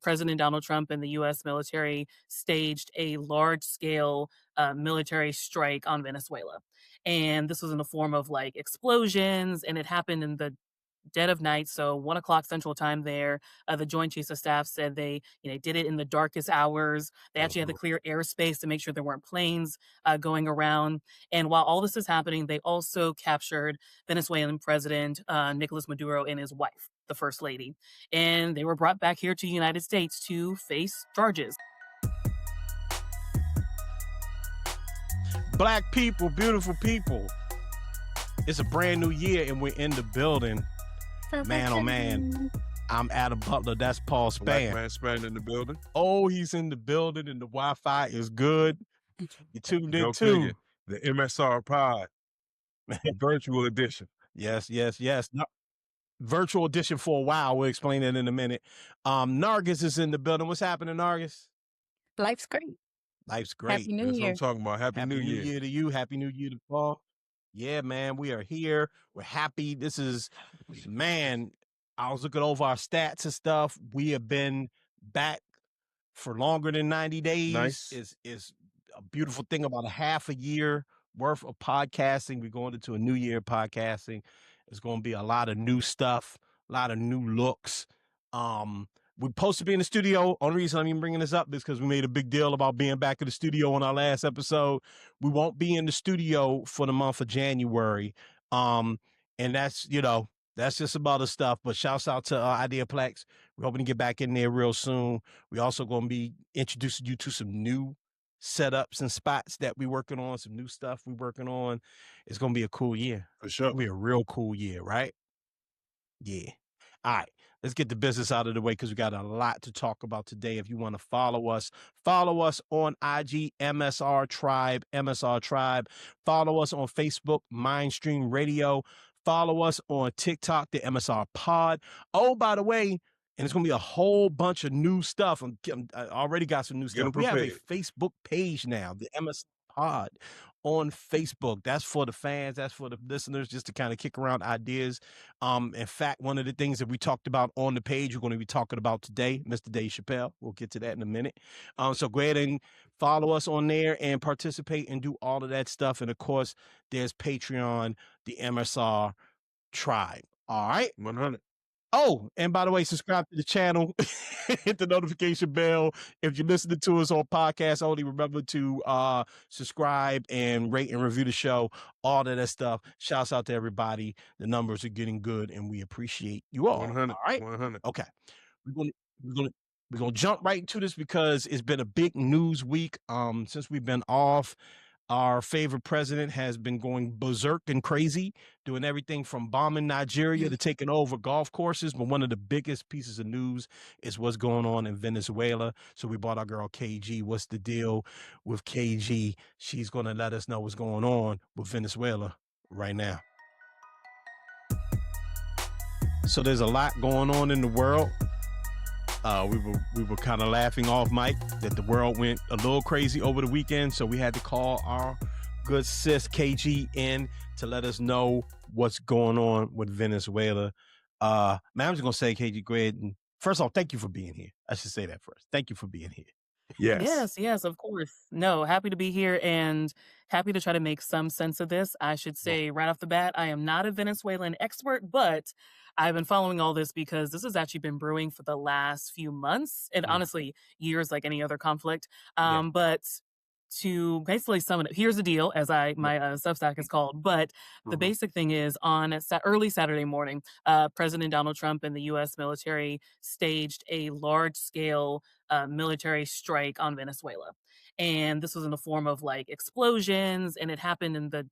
President Donald Trump and the U.S. military staged a large-scale military strike on Venezuela. And this was in the form of like explosions, and it happened in the dead of night, so 1 o'clock Central Time there. The Joint Chiefs of Staff said they, did it in the darkest hours. They actually had to clear airspace to make sure there weren't planes going around. And while all this is happening, they also captured Venezuelan President Nicolas Maduro and his wife, the First Lady. And they were brought back here to the United States to face charges. Black people, beautiful people. It's a brand new year and we're in the building. Man, oh man, I'm Adam Butler. That's Paul Spann. Black man Spann in the building. Oh, he's in the building and the Wi-Fi is good. You tuned in too. The MSR Pod, virtual edition. Yes. No, virtual edition for a while. We'll explain that in a minute. Nargis is in the building. What's happening, Nargis? Life's great. Life's great. Happy New That's Year. what I'm talking about. Happy New Year to you. Happy New Year to Paul. Yeah, man, we are here. We're happy. This is, man, I was looking over our stats and stuff. We have been back for longer than 90 days. Nice. Is a beautiful thing about a half a year worth of podcasting. We're going into a new year of podcasting. It's going to be a lot of new stuff, a lot of new looks. We're supposed to be in the studio. Only reason I'm even bringing this up is because we made a big deal about being back in the studio on our last episode. We won't be in the studio for the month of January. And that's, that's just some other stuff. But shouts out to Ideaplex. We're hoping to get back in there real soon. We also going to be introducing you to some new setups and spots that we're working on, some new stuff we're working on. It's going to be a cool year. For sure. It'll be a real cool year, right? Yeah. All right, let's get the business out of the way because we got a lot to talk about today. If you want to follow us on IG, MSR Tribe. Follow us on Facebook, Mindstream Radio. Follow us on TikTok, the MSR Pod. Oh, by the way, and it's going to be a whole bunch of new stuff. I already got some new stuff. We have a Facebook page now, the MSR Pod on Facebook. That's for the fans. That's for the listeners, just to kind of kick around ideas. In fact, one of the things that we talked about on the page, we're going to be talking about today, Mr. Dave Chappelle. We'll get to that in a minute. So go ahead and follow us on there and participate and do all of that stuff. And of course, there's Patreon, the MSR Tribe. All right. 100. Oh, and by the way, subscribe to the channel, hit the notification bell. If you're listening to us on podcast only, remember to subscribe and rate and review the show, all of that stuff. Shouts out to everybody. The numbers are getting good, and we appreciate you all. 100. All right? 100. Okay. We're gonna jump right into this because it's been a big news week. Since we've been off. Our favorite president has been going berserk and crazy, doing everything from bombing Nigeria to taking over golf courses. But one of the biggest pieces of news is what's going on in Venezuela. So we brought our girl KG. What's the deal with KG? She's going to let us know what's going on with Venezuela right now. So there's a lot going on in the world. We were kind of laughing off mic that the world went a little crazy over the weekend, so we had to call our good sis KG in to let us know what's going on with Venezuela. Man, I'm just gonna say, KG, go ahead and first off, thank you for being here. I should say that first. Thank you for being here. Yes, of course. No, happy to be here and happy to try to make some sense of this. I should say right off the bat, I am not a Venezuelan expert, but I've been following all this because this has actually been brewing for the last few months and honestly years, like any other conflict. But to basically sum it up, here's the deal, as my Substack is called. But the basic thing is on early Saturday morning, President Donald Trump and the U.S. military staged a large-scale military strike on Venezuela. And this was in the form of like explosions, and it happened in the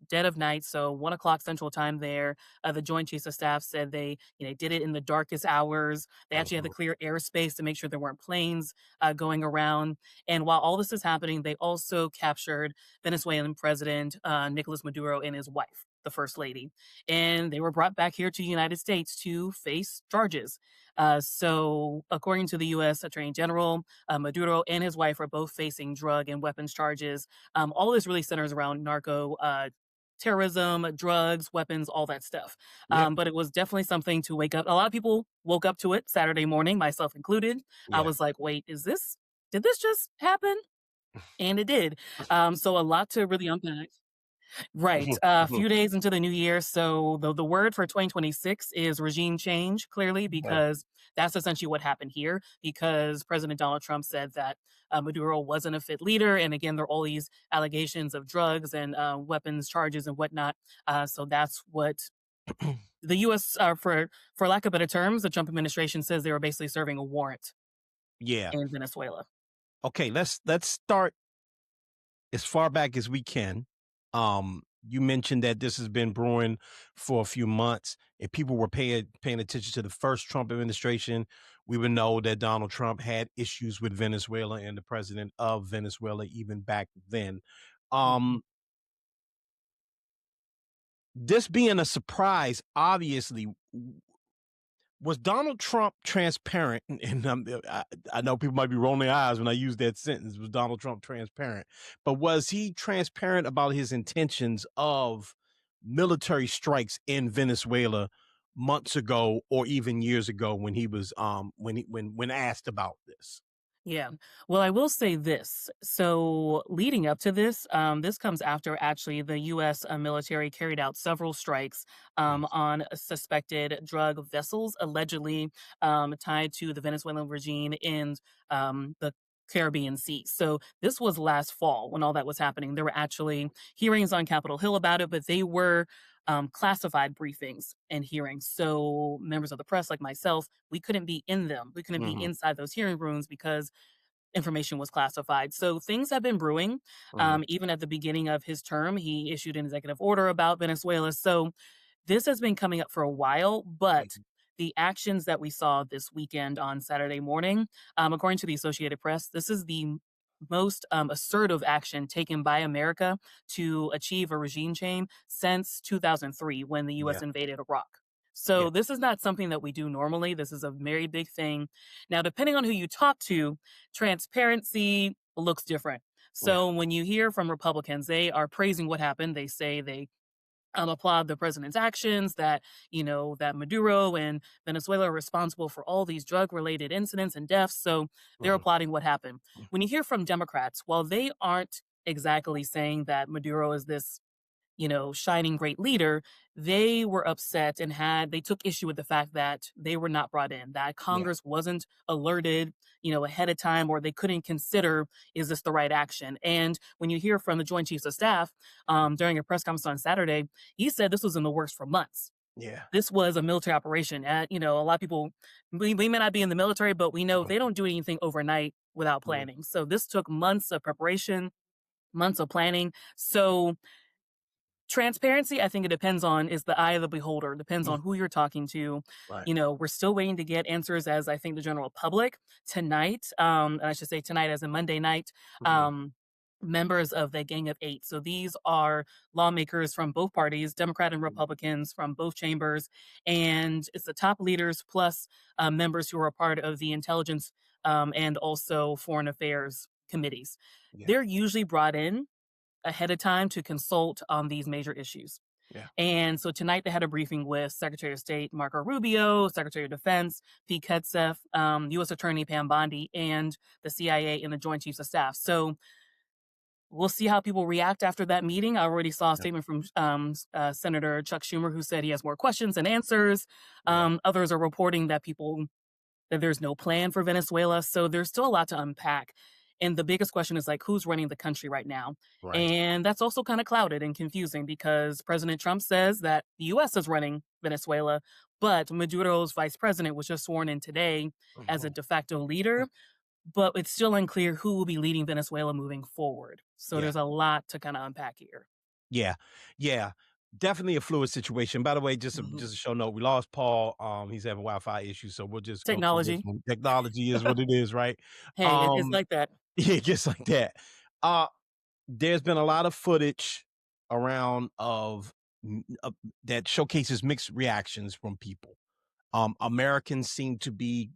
dead of night, so 1 o'clock Central Time there. The Joint Chiefs of Staff said they did it in the darkest hours. They actually had to clear airspace to make sure there weren't planes going around. And while all this is happening, they also captured Venezuelan President Nicolas Maduro and his wife, the First Lady. And they were brought back here to the United States to face charges. So according to the U.S. Attorney General, Maduro and his wife are both facing drug and weapons charges. All of this really centers around narco terrorism, drugs, weapons, all that stuff. Yep. But it was definitely something to wake up. A lot of people woke up to it Saturday morning, myself included. I Yeah. was like, wait, did this just happen? And it did. So a lot to really unpack. Right. A few days into the new year. So the word for 2026 is regime change, clearly, Right. because that's essentially what happened here. Because President Donald Trump said that Maduro wasn't a fit leader. And again, there are all these allegations of drugs and weapons charges and whatnot. So that's what the U.S., for lack of better terms, the Trump administration says they were basically serving a warrant Yeah. in Venezuela. Okay, let's start as far back as we can. You mentioned that this has been brewing for a few months, and people were paying attention to the first Trump administration. We would know that Donald Trump had issues with Venezuela and the president of Venezuela even back then. Mhm. This being a surprise, obviously, was Donald Trump transparent? And I know people might be rolling their eyes when I use that sentence. Was Donald Trump transparent? But was he transparent about his intentions of military strikes in Venezuela months ago or even years ago when he was when asked about this? Yeah. Well, I will say this. So, leading up to this, this comes after actually the U.S. Military carried out several strikes Mm. on suspected drug vessels allegedly tied to the Venezuelan regime in the Caribbean Sea. So, this was last fall when all that was happening. There were actually hearings on Capitol Hill about it, but they were classified briefings and hearings. So members of the press, like myself, we couldn't be in them. We couldn't be Mhm, inside those hearing rooms because information was classified. So things have been brewing. mhm, Even at the beginning of his term, he issued an executive order about Venezuela. So this has been coming up for a while, but mhm. the actions that we saw this weekend on Saturday morning, according to the Associated Press, this is the most assertive action taken by America to achieve a regime change since 2003 when the US Yeah, invaded Iraq. yeah, So this is not something that we do normally. This is a very big thing. Now, depending on who you talk to, transparency looks different. yeah, So when you hear from Republicans, they are praising what happened. They say they applaud the president's actions, that that Maduro and Venezuela are responsible for all these drug related incidents and deaths, so they're mhm, applauding what happened. When you hear from Democrats, while they aren't exactly saying that Maduro is this shining great leader, they were upset and they took issue with the fact that they were not brought in, that yeah, Congress wasn't alerted, ahead of time, or they couldn't consider, is this the right action? And when you hear from the Joint Chiefs of Staff during a press conference on Saturday, he said this was in the works for months. yeah, This was a military operation. A lot of people, we may not be in the military, but we know mhm, they don't do anything overnight without mhm, planning. So this took months of preparation, months of planning. So transparency, I think it depends on is the eye of the beholder, depends mhm. on who you're talking to. Right. We're still waiting to get answers as I think the general public tonight, and I should say tonight as in Monday night, Mhm, um, members of the Gang of Eight. So these are lawmakers from both parties, Democrat and mhm. Republicans from both chambers, and it's the top leaders plus members who are a part of the intelligence and also foreign affairs committees. Yeah, They're usually brought in ahead of time to consult on these major issues. yeah, And so tonight they had a briefing with Secretary of State Marco Rubio, Secretary of Defense Pete Hegseth, U.S. Attorney Pam Bondi, and the CIA and the Joint Chiefs of Staff. So we'll see how people react after that meeting. I already saw a yeah, statement from Senator Chuck Schumer who said he has more questions than answers. yeah. Others are reporting that there's no plan for Venezuela. So there's still a lot to unpack. And the biggest question is like, who's running the country right now? Right. And that's also kind of clouded and confusing because President Trump says that the US is running Venezuela, but Maduro's vice president was just sworn in today as a Mhm. de facto leader. But it's still unclear who will be leading Venezuela moving forward. So Yeah. there's a lot to kind of unpack here. Yeah. Yeah. Definitely a fluid situation. By the way, Mhm. just a show note, we lost Paul. He's having Wi-Fi issues, so we'll just go through this Technology. one. Technology is what it is, right? Hey, it's Um, like that. yeah, just like that. Uh, there's been a lot of footage around that showcases mixed reactions from people. Americans seem to be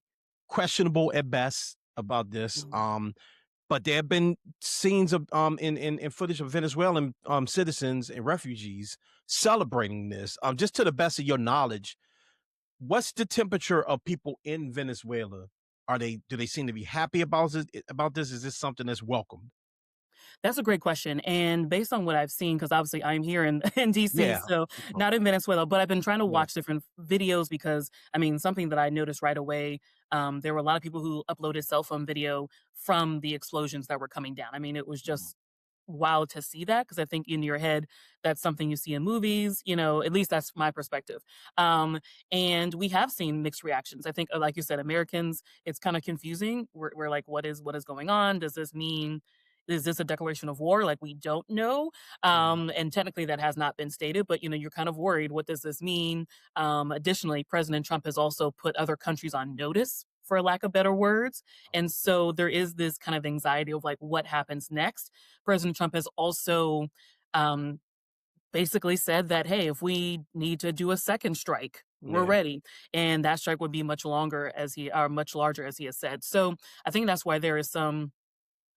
questionable at best about this. Mhm. but there have been scenes of in footage of Venezuelan citizens and refugees celebrating this. Just to the best of your knowledge, what's the temperature of people in Venezuela? Do they seem to be happy about this? Is this something that's welcomed? That's a great question, and based on what I've seen, because obviously I'm here in in DC, Yeah. so not in Venezuela, but I've been trying to Yeah. watch different videos because, I mean, something that I noticed right away, there were a lot of people who uploaded cell phone video from the explosions that were coming down. I mean, it was Mhm. just wild to see that because I think in your head, that's something you see in movies, at least that's my perspective. Um, and we have seen mixed reactions. I think, like you said, Americans, it's kind of confusing. We're like, what is going on? Does this mean is this a declaration of war? Like we don't know. Mhm. And technically that has not been stated, but you're kind of worried. What does this mean? Additionally, President Trump has also put other countries on notice, for lack of better words. And so there is this kind of anxiety of like what happens next. President Trump has also um, basically said that, hey, if we need to do a second strike, we're Yeah. ready. And that strike would be much longer or much larger as he has said. So I think that's why there is some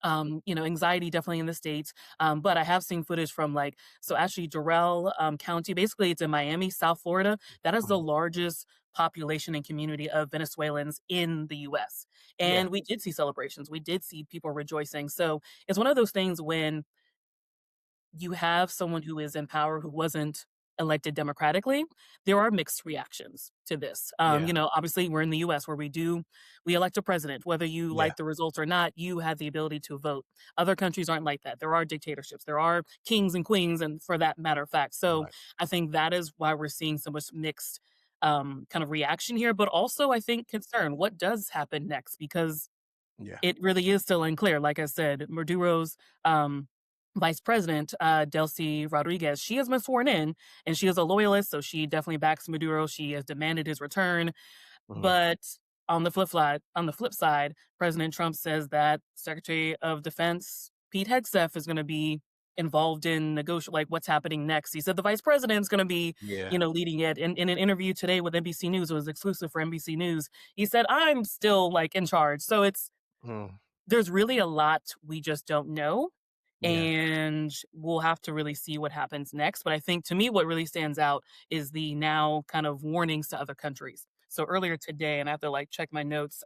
anxiety definitely in the States. But I have seen footage from so actually Durrell County, basically it's in Miami, South Florida. That is the Mhm. largest population and community of Venezuelans in the US. Yeah. And we did see celebrations. We did see people rejoicing. So it's one of those things when you have someone who is in power who wasn't elected democratically, there are mixed reactions to this. Yeah. Obviously we're in the US where we elect a president. Whether you Yeah. like the results or not, you have the ability to vote. Other countries aren't like that. There are dictatorships. There are kings and queens, and for that matter of fact. So Right. I think that is why we're seeing so much mixed kind of reaction here, but also I think concern. What does happen next? Because Yeah. it really is still unclear. Like I said, Maduro's vice president, Delcy Rodriguez, she has been sworn in and she is a loyalist, so she definitely backs Maduro. She has demanded his return. Mhm. But on the flip side, President Trump says that Secretary of Defense Pete Hegseth is going to be involved in like what's happening next. He said the vice president's going to be, Yeah. leading it. In an interview today with NBC News, it was exclusive for NBC News. He said, "I'm still like in charge." So Mm. there's really a lot we just don't know, Yeah. and we'll have to really see what happens next. But I think to me, what really stands out is the now kind of warnings to other countries. So earlier today, and I have to like check my notes,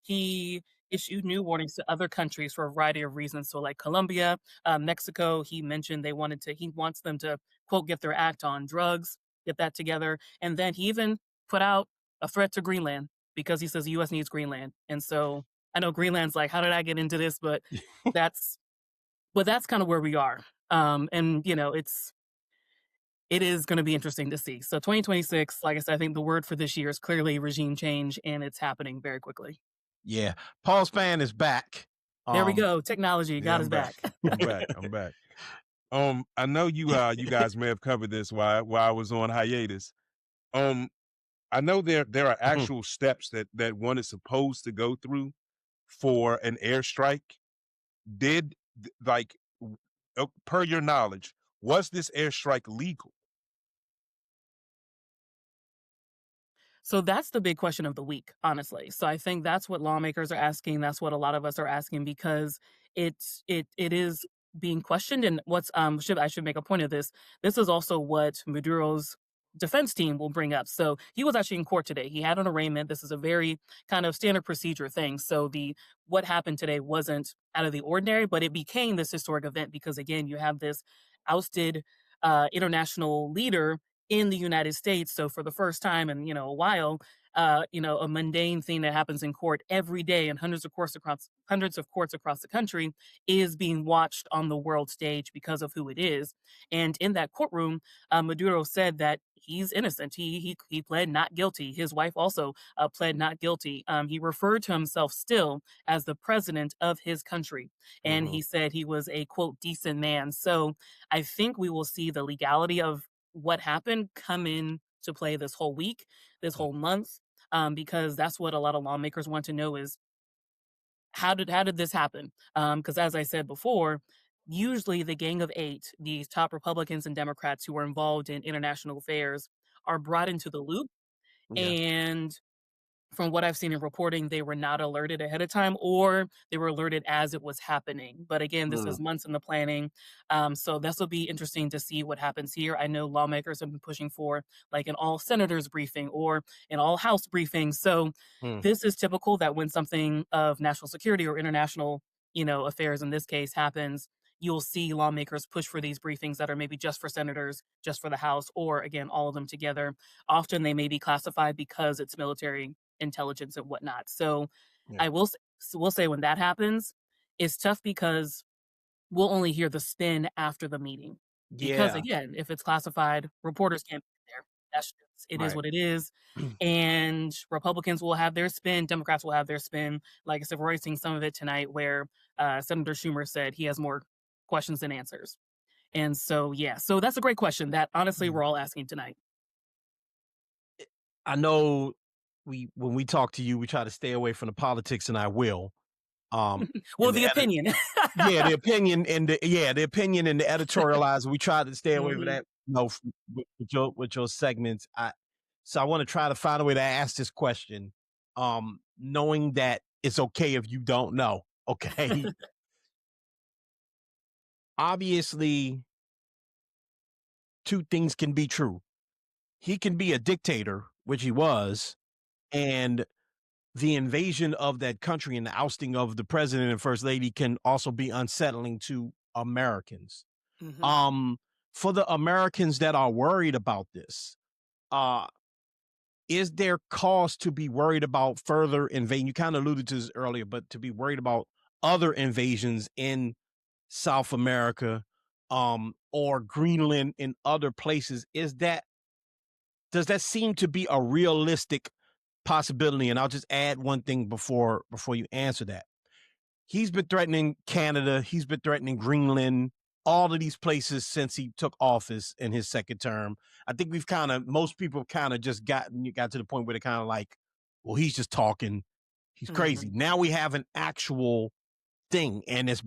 he issued new warnings to other countries for a variety of reasons. So like Colombia, Mexico, he mentioned he wants them to quote, get their act on drugs, get that together. And then he even put out a threat to Greenland because he says the US needs Greenland. And so I know Greenland's like, how did I get into this? That's that's kind of where we are. And it is going to be interesting to see. So 2026, like I said, I think the word for this year is clearly regime change, and it's happening very quickly. Yeah. Paul Spann is back. There we Um, go. Technology Yeah, got us I'm back. back. I'm back. I'm back. I know you guys may have covered this while I was on hiatus. Um, I know there are mhm. actual steps that one is supposed to go through for an airstrike. Did like per your knowledge, was this airstrike legal? So that's the big question of the week, honestly. So I think that's what lawmakers are asking. That's what a lot of us are asking because it is being questioned. And what's should I should make a point of this. This is also what Maduro's defense team will bring up. So he was actually in court today. He had an arraignment. This is a very kind of standard procedure thing. So the what happened today wasn't out of the ordinary, but it became this historic event because again, you have this ousted international leader in the United States. So for the first time in, a while, a mundane thing that happens in court every day and hundreds of courts across the country is being watched on the world stage because of who it is. And in that courtroom, Maduro said that he's innocent. He pled not guilty. His wife also pled not guilty. He referred to himself still as the president of his country, and Mhm. he said he was a quote decent man. So I think we will see the legality of what happened come in to play this whole week, this Mm. whole month, because that's what a lot of lawmakers want to know is how did this happen? Because as I said before, usually the Gang of Eight, these top Republicans and Democrats who are involved in international affairs, are brought into the loop, Yeah. and from what I've seen in reporting, they were not alerted ahead of time or they were alerted as it was happening. But again, this Mm, is months in the planning. So this will be interesting to see what happens here. I know lawmakers have been pushing for like an all senators briefing or an all House briefing. So mm, this is typical that when something of national security or international, affairs in this case happens, you'll see lawmakers push for these briefings that are maybe just for senators, just for the House, or again, all of them together. Often they may be classified because it's military intelligence and whatnot. So yeah. I will say when that happens, it's tough because we'll only hear the spin after the meeting. Because Yeah. again, if it's classified, reporters can't be there. It is Right. what it is. And Republicans will have their spin, Democrats will have their spin. Like I said, we're already seeing some of it tonight where Senator Schumer said he has more questions than answers. And so, yeah, so that's a great question that honestly Mm. we're all asking tonight. I know we when we talk to you, we try to stay away from the politics, and I will. Well, And the opinion. yeah, the opinion and the editorialize. We try to stay away from Mhm. that. With your segments. So I want to try to find a way to ask this question, knowing that it's okay if you don't know. Okay, obviously, two things can be true. He can be a dictator, which he was, and the invasion of that country and the ousting of the president and first lady can also be unsettling to Americans. Mhm. Um, for the Americans that are worried about this, uh, is there cause to be worried about further invasion? You kind of alluded to this earlier, but to be worried about other invasions in South America, or Greenland and other places, does that seem to be a realistic possibility? And I'll just add one thing before you answer that. He's been threatening Canada. He's been threatening Greenland, all of these places since he took office in his second term. I think most people kind of just got to the point where they're kind of like, well, he's just talking. He's crazy. Mhm. Now we have an actual thing, and it's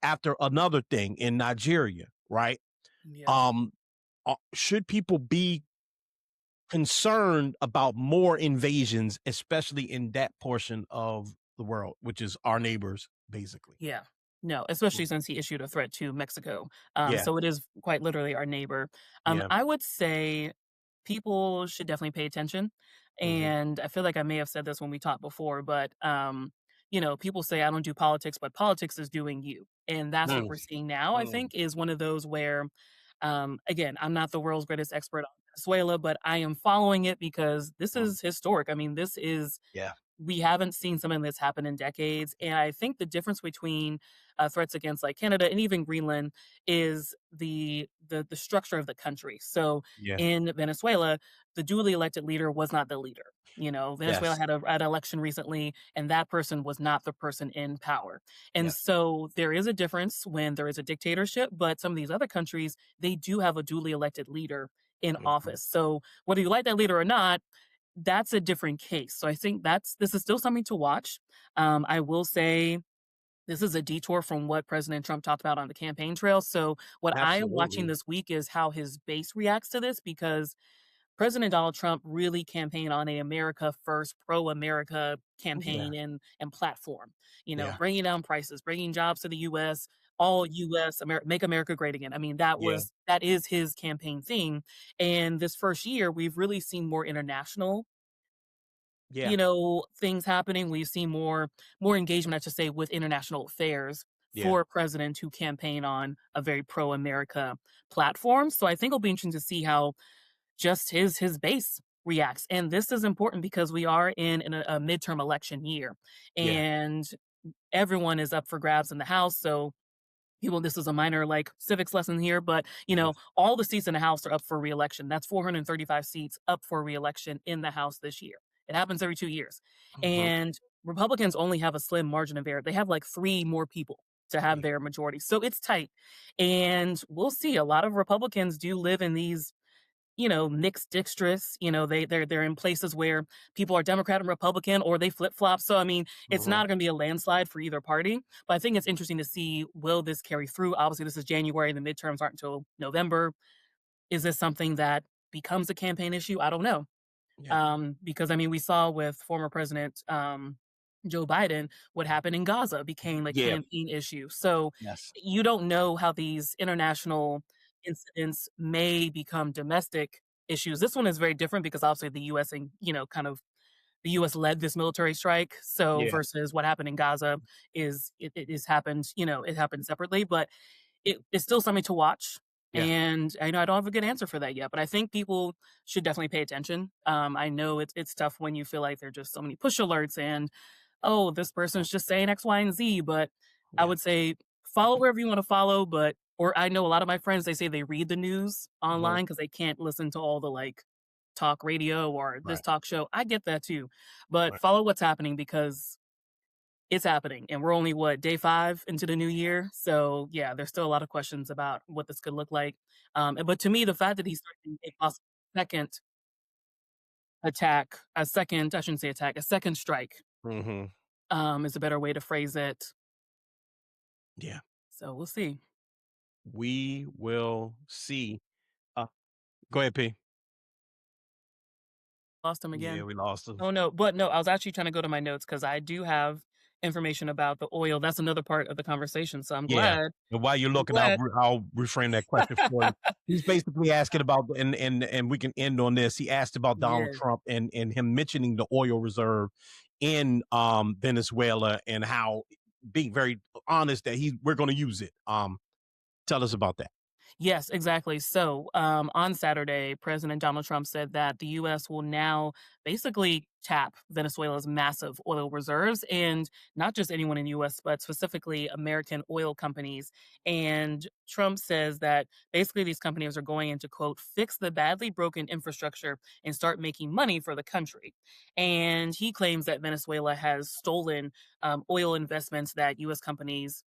after another thing in Nigeria, right? Yeah. Um, should people be concerned about more invasions, especially in that portion of the world, which is our neighbors, basically? Yeah. No, Mm. especially since he issued a threat to Mexico. Yeah, So it is quite literally our neighbor. yeah. I would say people should definitely pay attention. Mhm. And I feel like I may have said this when we talked before, but people say I don't do politics, but politics is doing you. And that's what Mm, we're seeing now, I mm, think, is one of those where again, I'm not the world's greatest expert on Venezuela, but I am following it because this mm. is historic. I mean, this is Yeah, we haven't seen something that's happened in decades. And I think the difference between threats against like Canada and even Greenland is the structure of the country. So yeah. in Venezuela, the duly elected leader was not the leader. Venezuela Yes. had an election recently, and that person was not the person in power. And Yeah. so there is a difference when there is a dictatorship, but some of these other countries, they do have a duly elected leader in Mhm. office. So whether you like that leader or not, that's a different case. So I think this is still something to watch. I will say this is a detour from what President Trump talked about on the campaign trail. So what I am watching Absolutely. this week is how his base reacts to this because President Donald Trump really campaigned on a America First, pro America Yeah, campaign and platform. yeah, Bringing down prices, bringing jobs to the U.S., all U.S. Make America great again. I mean, yeah, that is his campaign thing. And this first year, we've really seen more international yeah, things happening. We've seen more engagement, I should say, with international affairs yeah, for a president who campaign on a very pro-America platform. So I think it'll be interesting to see how just his base reacts. And this is important because we are in a midterm election year, yeah. and everyone is up for grabs in the House. So people, this is a minor like civics lesson here, but Yes. all the seats in the House are up for reelection. That's 435 seats up for reelection in the House this year. It happens every 2 years. Mhm. And Republicans only have a slim margin of error. They have like three more people to have Yeah, their majority. So it's tight. And we'll see. A lot of Republicans do live in these mixed districts. They're in places where people are Democrat and Republican, or they flip flop. So I mean, it's mhm. not going to be a landslide for either party. But I think it's interesting to see, will this carry through? Obviously, this is January. The midterms aren't until November. Is this something that becomes a campaign issue? I don't know. Yeah. Because I mean, we saw with former President Joe Biden what happened in Gaza became a Yeah. campaign issue. So Yes. you don't know how these international incidents may become domestic issues. This one is very different because obviously the U.S. and kind of the U.S. led this military strike. So Yeah. versus what happened in Gaza it is happened, it happened separately, but it's still something to watch. Yeah. And I know I don't have a good answer for that yet, but I think people should definitely pay attention. I know it's tough when you feel like there are just so many push alerts and oh, this person's just saying X, Y, and Z. But I Yeah. would say follow wherever you want to follow. But or I know a lot of my friends, they say they read the news Mhm. online because they can't listen to all the like talk radio or this Right. talk show. I get that too. But Right. follow what's happening because it's happening, and we're only what, day 5 into the new year? So, yeah, there's still a lot of questions about what this could look like. But to me, the fact that he's threatening a possible second attack, a second I shouldn't say attack, a second strike, Mhm. is a better way to phrase it. Yeah. So, we'll see. We will see. Uh, Go ahead, P. Lost him Yeah, again. we lost him. Oh, no, but no, I was actually trying to go to my notes because I do have information about the oil. That's another part of the conversation, so I'm Yeah. glad. And while you're I'm looking, glad. I'll reframe that question for you. He's basically asking about, and we can end on this. He asked about Donald Yeah. Trump and him mentioning the oil reserve in Venezuela and how being very honest that we're going to use it. Tell us about that. Yes, exactly. So, on Saturday, President Donald Trump said that the U.S. will now basically tap Venezuela's massive oil reserves, and not just anyone in the U.S., but specifically American oil companies. And Trump says that basically these companies are going in to, quote, fix the badly broken infrastructure and start making money for the country. And he claims that Venezuela has stolen oil investments that U.S. companies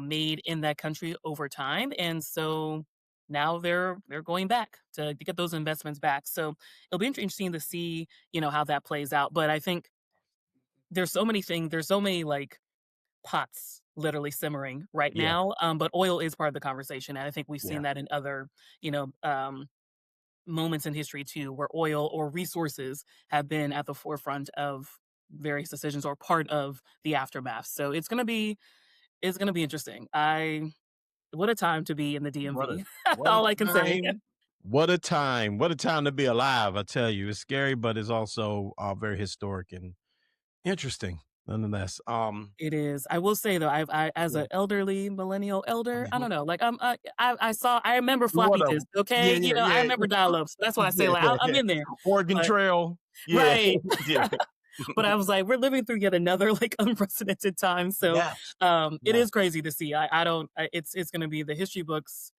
made in that country over time. And so now they're going back to get those investments back. So it'll be interesting to see, how that plays out. But I think there's so many things, there's so many like pots literally simmering right Yeah. now. But oil is part of the conversation. And I think we've seen Yeah. that in other, you know, um, moments in history too, where oil or resources have been at the forefront of various decisions or part of the aftermath. So it's gonna be interesting. What a time to be in the What a DMV. what a All I can say. time. What a time. What a time to be alive, I tell you. It's scary, but it's also very historic and interesting nonetheless. It is. I will say though, I as Yeah. an elderly millennial elder, I Mhm. don't know, like I remember What floppy a disk, Yeah, okay? yeah, I yeah. remember dial-ups. That's why I say Yeah. like I'm in there. Oregon But Trail. Yeah. right. Yeah. But I was like, we're living through yet another like unprecedented time. So Yes. it Yes. is crazy to see. I don't it's gonna be the history books.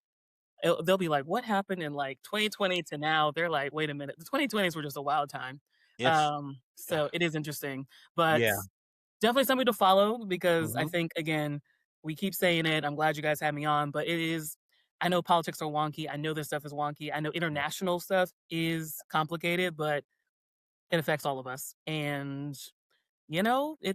They'll be like, what happened in like 2020 to now? They're like, wait a minute. The 2020s were just a wild time. It's So it is interesting. But Yeah. definitely something to follow because I Mhm. think again, we keep saying it. I'm glad you guys had me on, but it is I know politics are wonky. I know this stuff is wonky. I know Yeah. international stuff is complicated, but it affects all of us. And we'll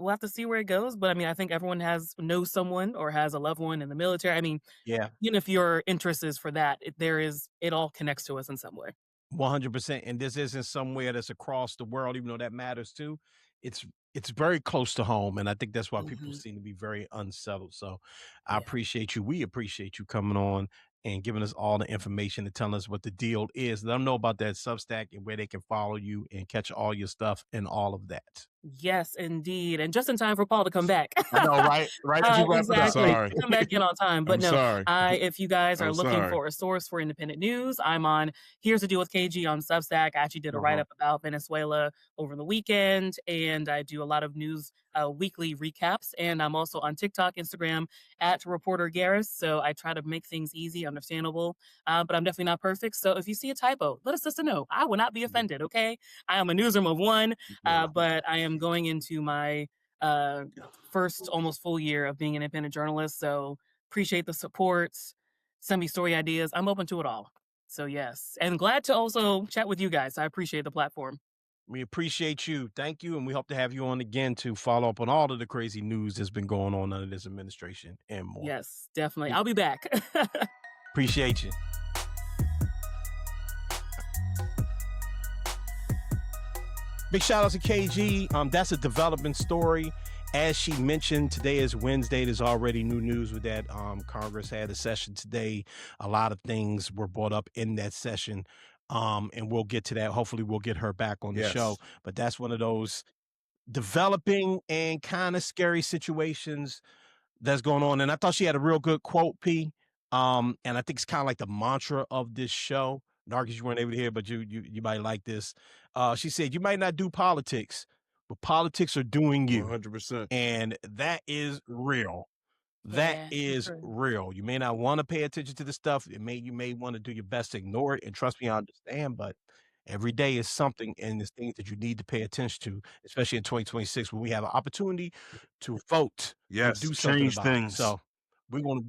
have to see where it goes. But I mean, I think everyone knows someone or has a loved one in the military. I mean, Yeah. even if your interest is for that, it all connects to us in some way. 100%. And this isn't somewhere that's across the world, even though that matters too. It's it's very close to home, and I think that's why people Mhm. seem to be very unsettled. So I Yeah. appreciate you. We appreciate you coming on and giving us all the information and telling us what the deal is. Let them know about that Substack and where they can follow you and catch all your stuff and all of that. Yes, indeed, and just in time for Paul to come back. I know, right? Right as you wrap it I'm up. Exactly, sorry. come back in on time, but I'm no, sorry. if you guys are I'm looking sorry. for a source for independent news, I'm on Here's the Deal with KG on Substack. I actually did a Uh-huh. write-up about Venezuela over the weekend, and I do a lot of news, weekly recaps, and I'm also on TikTok, Instagram, at Reporter Garriss, so I try to make things easy, understandable, but I'm definitely not perfect, so if you see a typo, let us just know. I will not be offended, okay? I am a newsroom of one, Yeah. but I am going into my uh, first almost full year of being an independent journalist. So appreciate the support. Send me story ideas. I'm open to it all. So yes, and glad to also chat with you guys. I appreciate the platform. We appreciate you. Thank you. And we hope to have you on again to follow up on all of the crazy news that's been going on under this administration and more. Yes, definitely. I'll be back. Appreciate you. Big shout out to KG. That's a development story. As she mentioned, today is Wednesday. There's already new news with that. Congress had a session today. A lot of things were brought up in that session. And we'll get to that. Hopefully we'll get her back on the show. But that's one of those developing and kind of scary situations that's going on. And I thought she had a real good quote, P. And I think it's kind of like the mantra of this show. Narcus, you weren't able to hear, but you might like this. She said, "You might not do politics, but politics are doing you." 100%. And that is real. That Yeah, is true. real. You may not want to pay attention to the stuff. You may want to do your best to ignore it. And trust me, I understand, but every day is something, and there's things that you need to pay attention to, especially in 2026 when we have an opportunity to vote and do something Change about it. things. So we're gonna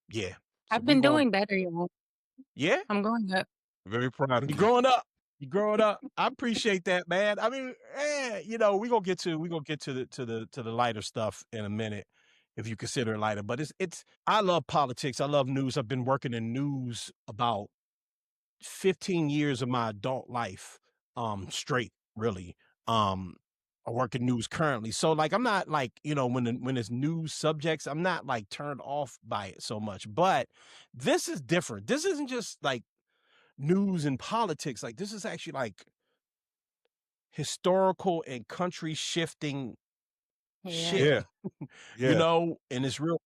yeah. So I've we been going doing better, y'all. yeah, I'm going up. Very proud of you're you. growing up. You're growing up. I appreciate that, man. I mean, we're gonna get to the lighter stuff in a minute, if you consider it lighter. But it's I love politics. I love news. I've been working in news about 15 years of my adult life, straight, really. I work in news currently. So like I'm not like, when it's news subjects, I'm not like turned off by it so much. But this is different. This isn't just like news and politics. Like this is actually like historical and country shifting shit. Yeah. And it's real,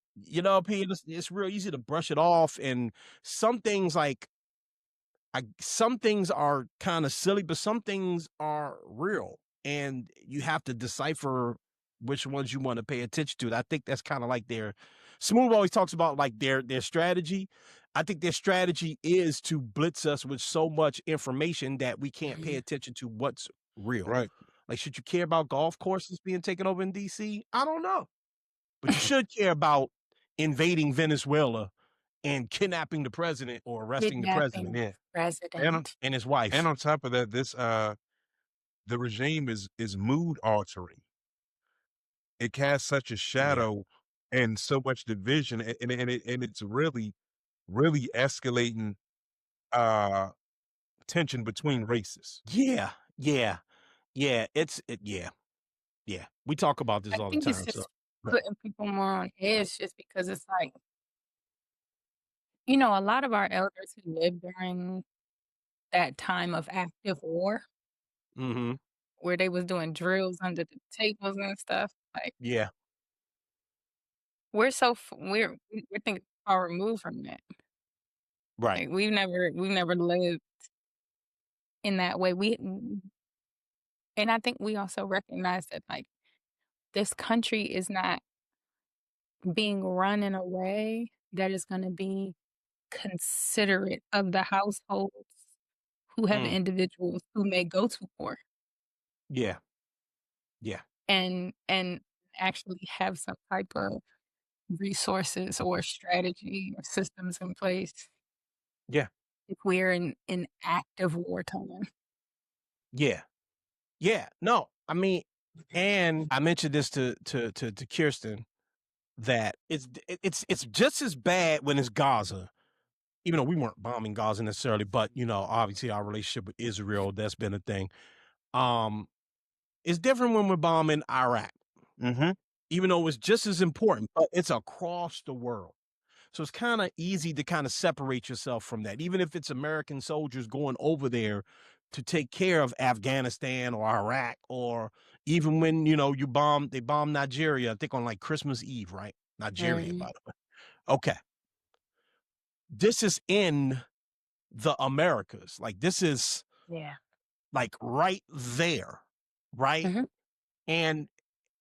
P, it's real easy to brush it off. And some things like some things are kind of silly, but some things are real, and you have to decipher which ones you want to pay attention to. I think that's kind of like their Smooth always talks about like their strategy. I think their strategy is to blitz us with so much information that we can't pay attention to what's real. Right. Like, should you care about golf courses being taken over in DC? I don't know. But you should care about invading Venezuela and kidnapping the president or arresting the president. Kidnapping president. And his wife. And on top of that, this the regime is mood altering. It casts such a shadow and so much division, and it's really escalating tension between races. Yeah. We talk about this I all the think time. it's just So putting people more on edge just because it's like, a lot of our elders who lived during that time of active war mm-hmm. where they was doing drills under the tables and stuff, like Yeah. we're we're thinking far removed from that. Right. Like we've never lived in that way. And I think we also recognize that like this country is not being run in a way that is going to be considerate of the households who have individuals who may go to war Yeah. and actually have some type of resources or strategy or systems in place. Yeah. If we're in active wartime. Yeah. No, I mean, and I mentioned this to Kirstin, that it's just as bad when it's Gaza, even though we weren't bombing Gaza necessarily, but obviously our relationship with Israel, that's been a thing. It's different when we're bombing Iraq, even though it's just as important, but it's across the world. So it's kind of easy to kind of separate yourself from that, even if it's American soldiers going over there to take care of Afghanistan or Iraq, or even when, they bomb Nigeria, I think on like Christmas Eve, right? Nigeria, by the way. Okay. This is in the Americas. Like this is like right there, right? And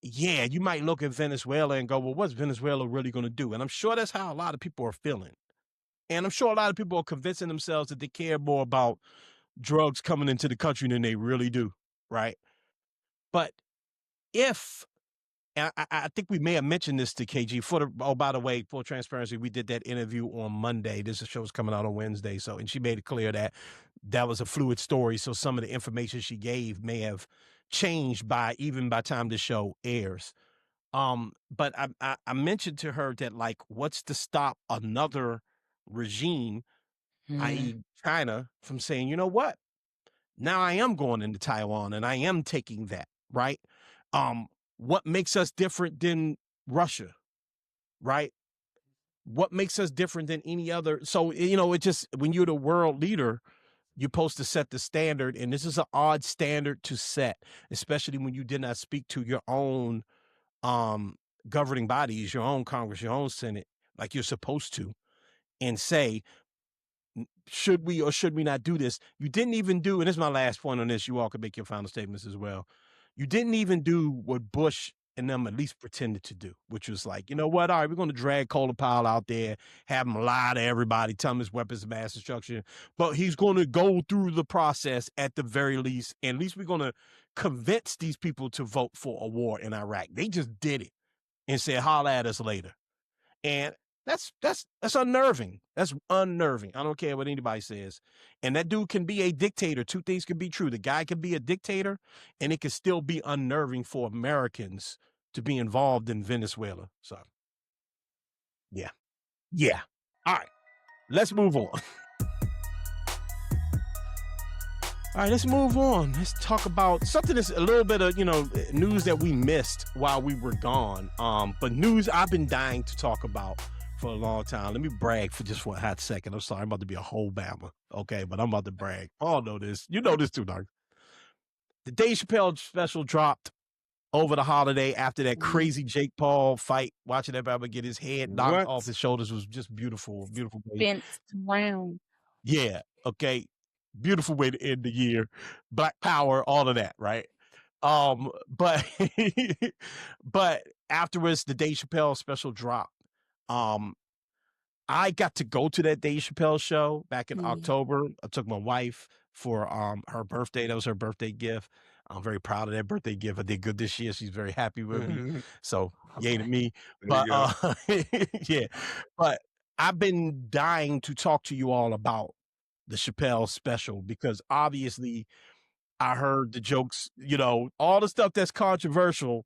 yeah, you might look at Venezuela and go, well, what's Venezuela really going to do? And I'm sure that's how a lot of people are feeling. And I'm sure a lot of people are convincing themselves that they care more about drugs coming into the country than they really do, right? But and I think we may have mentioned this to KG by the way, full transparency, we did that interview on Monday. This show's coming out on Wednesday. And she made it clear that that was a fluid story. So some of the information she gave may have changed by time the show airs. But I mentioned to her that like, what's to stop another regime, i.e. China, from saying, you know what? Now I am going into Taiwan and I am taking that, right? What makes us different than Russia, right? What makes us different than any other? So, it just, when you're the world leader, you're supposed to set the standard, and this is an odd standard to set, especially when you did not speak to your own governing bodies, your own Congress, your own Senate, like you're supposed to, and say, should we or should we not do this? You didn't even do, and this is my last point on this, you all can make your final statements as well. You didn't even do what Bush and them at least pretended to do, which was like, you know what? All right, we're going to drag Colin Powell out there, have him lie to everybody, tell him his weapons of mass destruction, but he's going to go through the process at the very least, and at least we're going to convince these people to vote for a war in Iraq. They just did it and said, holla at us later. And that's unnerving. That's unnerving. I don't care what anybody says. And that dude can be a dictator. Two things can be true. The guy can be a dictator, and it can still be unnerving for Americans to be involved in Venezuela. So, yeah. Yeah. All right. Let's move on. All right, let's move on. Let's talk about something that's a little bit of, news that we missed while we were gone. But news I've been dying to talk about for a long time. Let me brag for just for a hot second. I'm sorry, I'm about to be a whole Bama. Okay, but I'm about to brag. All know this. You know this too, Dark. The Dave Chappelle special dropped over the holiday after that crazy Jake Paul fight. Watching that Bama get his head knocked off his shoulders was just beautiful. Beautiful. Bent round. Yeah. Okay. Beautiful way to end the year. Black power, all of that, right? But but afterwards, the Dave Chappelle special dropped. I got to go to that Dave Chappelle show back in October. I took my wife for her birthday. That was her birthday gift. I'm very proud of that birthday gift. I did good this year. She's very happy with me. So yay to me. But yeah. But I've been dying to talk to you all about the Chappelle special, because obviously I heard the jokes, all the stuff that's controversial.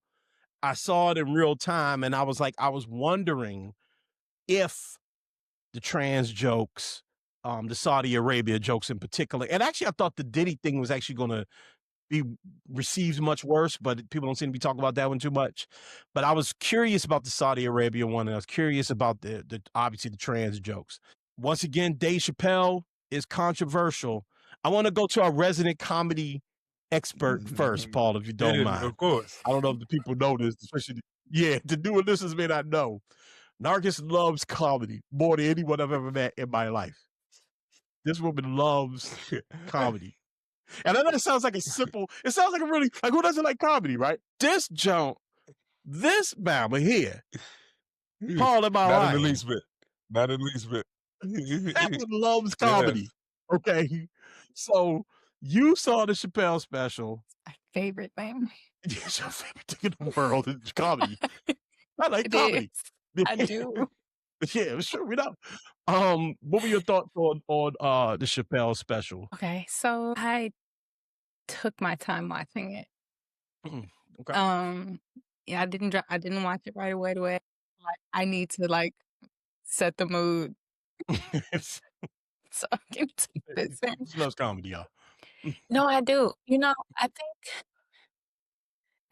I saw it in real time, and I was wondering if the trans jokes, the Saudi Arabia jokes in particular, and actually I thought the Diddy thing was actually going to be received much worse, but people don't seem to be talking about that one too much. But I was curious about the Saudi Arabia one, and I was curious about the obviously the trans jokes. Once again, Dave Chappelle is controversial. I want to go to our resident comedy expert first, Paul, if you don't mind. Of course. I don't know if the people know this, especially the newer listeners may not know. Nargis loves comedy more than anyone I've ever met in my life. This woman loves comedy. And I know it sounds like it sounds like a really, like, who doesn't like comedy, right? This Bama here, Paul, am I Not lying? in the least bit. Not in the least bit. That one loves comedy. Yes. Okay. So you saw the Chappelle special. My favorite thing. It's your favorite thing in the world is comedy. I like comedy. I do. Yeah, sure, we know. What were your thoughts on the Chappelle special? Okay, so I took my time watching it. Okay. Yeah, I didn't watch it right away. Like, I need to set the mood. So I can take this in. She loves comedy, y'all. No, I do. I think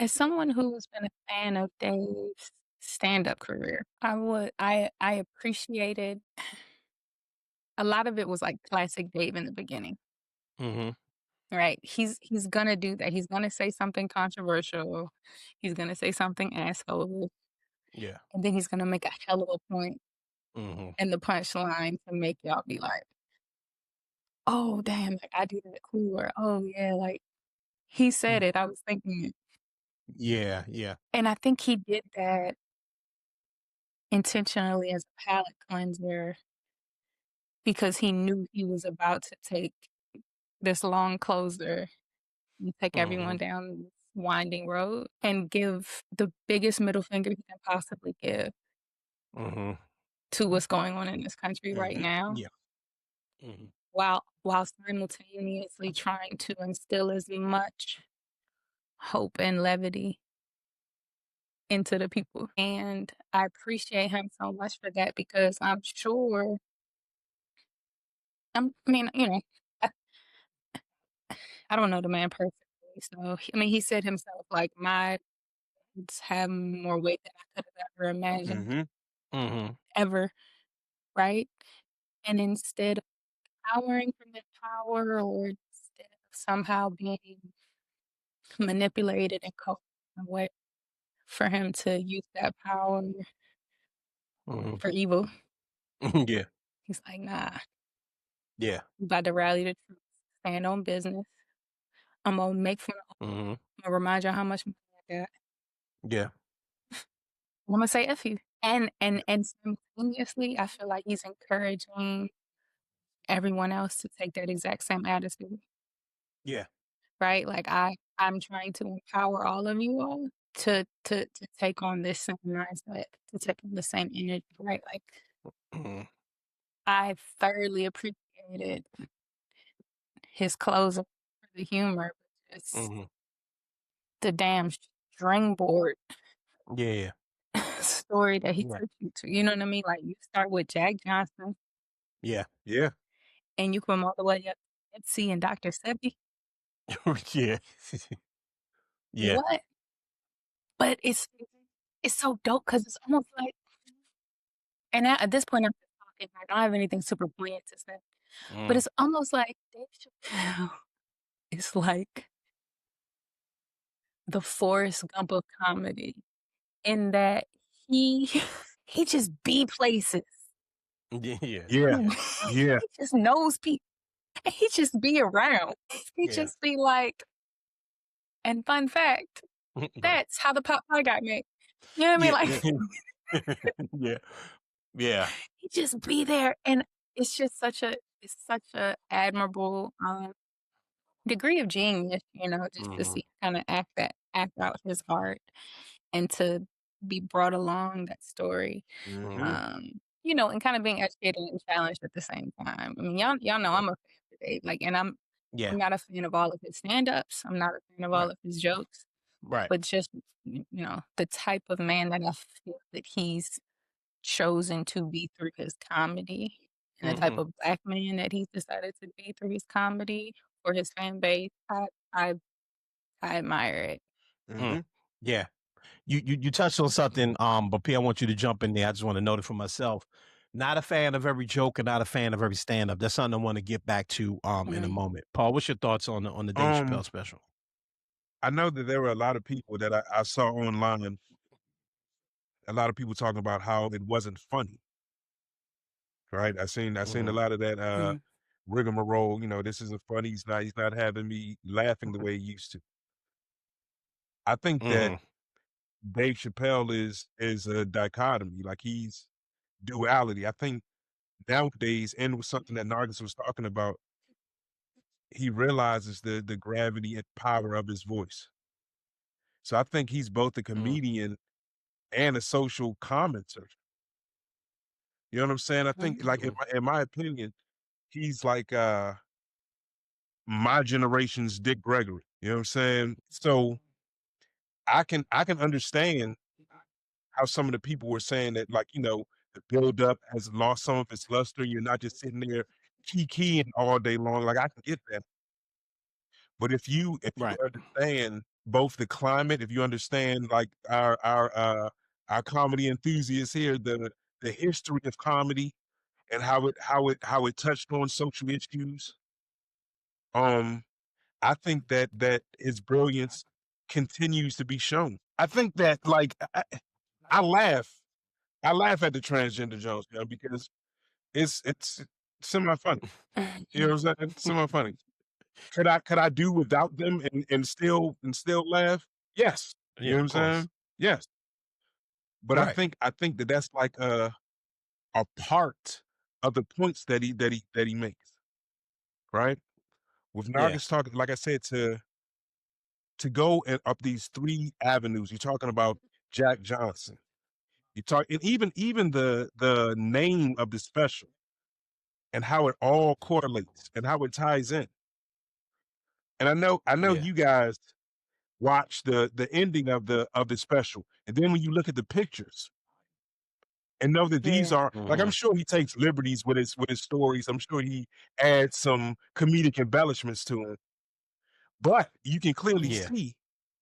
as someone who's been a fan of Dave's stand-up career, I appreciated a lot of it was like classic Dave in the beginning. Mm-hmm. Right. He's gonna do that. He's gonna say something controversial. He's gonna say something asshole. Yeah. And then he's gonna make a hell of a point Mm-hmm. in the punchline to make y'all be like, oh damn, like I do that cool, or oh yeah, like he said it. I was thinking it. Yeah, yeah. And I think he did that intentionally as a palate cleanser because he knew he was about to take this long closer and take everyone down this winding road and give the biggest middle finger he can possibly give to what's going on in this country right now. Yeah. While simultaneously trying to instill as much hope and levity into the people. And I appreciate him so much for that because I'm sure I I don't know the man perfectly, so I mean, he said himself, like, "My kids have more weight than I could have ever imagined, Mm-hmm. Mhm. ever," right? And instead of powering from that power or instead of somehow being manipulated and coerced in a way for him to use that power Mhm. for evil, Yeah. he's like, "Nah, Yeah. I'm about to rally the troops, stand on business. I'm gonna make fun of Mhm. I'm gonna remind y'all how much money I got. Yeah. I'm gonna say F you." And simultaneously, I feel like he's encouraging everyone else to take that exact same attitude, Yeah. right? Like, I'm trying to empower all of you all to take on this same mindset, to take on the same energy, right? Like, Mhm. I thoroughly appreciated his closing for the humor, but just Mhm. the damn string board Yeah. story that he Yeah. took you to. You know what I mean? Like, you start with Jack Johnson Yeah. Yeah. and you come all the way up to Etsy and Dr. Sebi. Yeah. Yeah. What? But it's so dope because it's almost like, and at this point, I'm just talking. I don't have anything super poignant to say, but Mm. it's almost like Dave Chappelle is like the Forrest Gump of comedy in that he he just be places. Yeah. Yeah. Yeah. He just knows people. He just be around. He Yeah. just be like, and fun fact, Right. that's how the pot pie got made. You know what I mean? Yeah. Like, Yeah. Yeah. he just be there, and it's such a admirable degree of genius, you know, just to Mhm. see kind of act out his art and to be brought along that story. Mm-hmm. Mhm. You know, and kind of being educated and challenged at the same time. I mean, y'all know Yeah. I'm a fan of Dave, like, and Yeah. I'm not a fan of all of his stand-ups. I'm not a fan of all Right. of his jokes, Right. but just you know, the type of man that I feel that he's chosen to be through his comedy and the type Mhm. of black man that he's decided to be through his comedy for his fan base, I I admire it. Mm-hmm. Mm. Yeah. You touched on something, but P, I want you to jump in there. I just want to note it for myself. Not a fan of every joke and not a fan of every stand-up. That's something I want to get back to in a Mhm. moment. Paul, what's your thoughts on the Dave Chappelle special? I know that there were a lot of people that I saw online, a lot of people talking about how it wasn't funny, right? I seen a Mhm. lot of that Mhm. rigmarole, you know, this isn't funny, he's not having me laughing the way he used to. I think that Mhm. Dave Chappelle is a dichotomy, like he's duality. I think nowadays, and with something that Nargis was talking about, he realizes the gravity and power of his voice. So I think he's both a Mhm. comedian and a social commenter. You know what I'm saying? I think, like, in Mhm. my opinion, he's like my generation's Dick Gregory. You know what I'm saying? So I can understand how some of the people were saying that, like, you know, the buildup has lost some of its luster. You're not just sitting there keying all day long. Like, I can get that. But if you Right. understand both the climate, if you understand like our comedy enthusiasts here, the history of comedy and how it touched on social issues, um, I think that his brilliance continues to be shown. I think that, like, I laugh, I laugh at the transgender Jones, you know, because it's semi funny. You know what I'm saying? It's semi funny. Could I do without them and still laugh? Yes. You Yeah, know what of I'm course. saying? Yes. But I Right. think I think that that's like a part of the points that he makes, right? With Yeah. Nargis talking, like I said, to go up these three avenues. You're talking about Jack Johnson. You talk, and even the name of the special and how it all correlates and how it ties in. And I know Yeah. you guys watch the ending of the special, and then when you look at the pictures and know that these Yeah. are, like, I'm Mhm. sure he takes liberties with his stories. I'm sure he adds some comedic embellishments to it. but you can clearly Yeah. see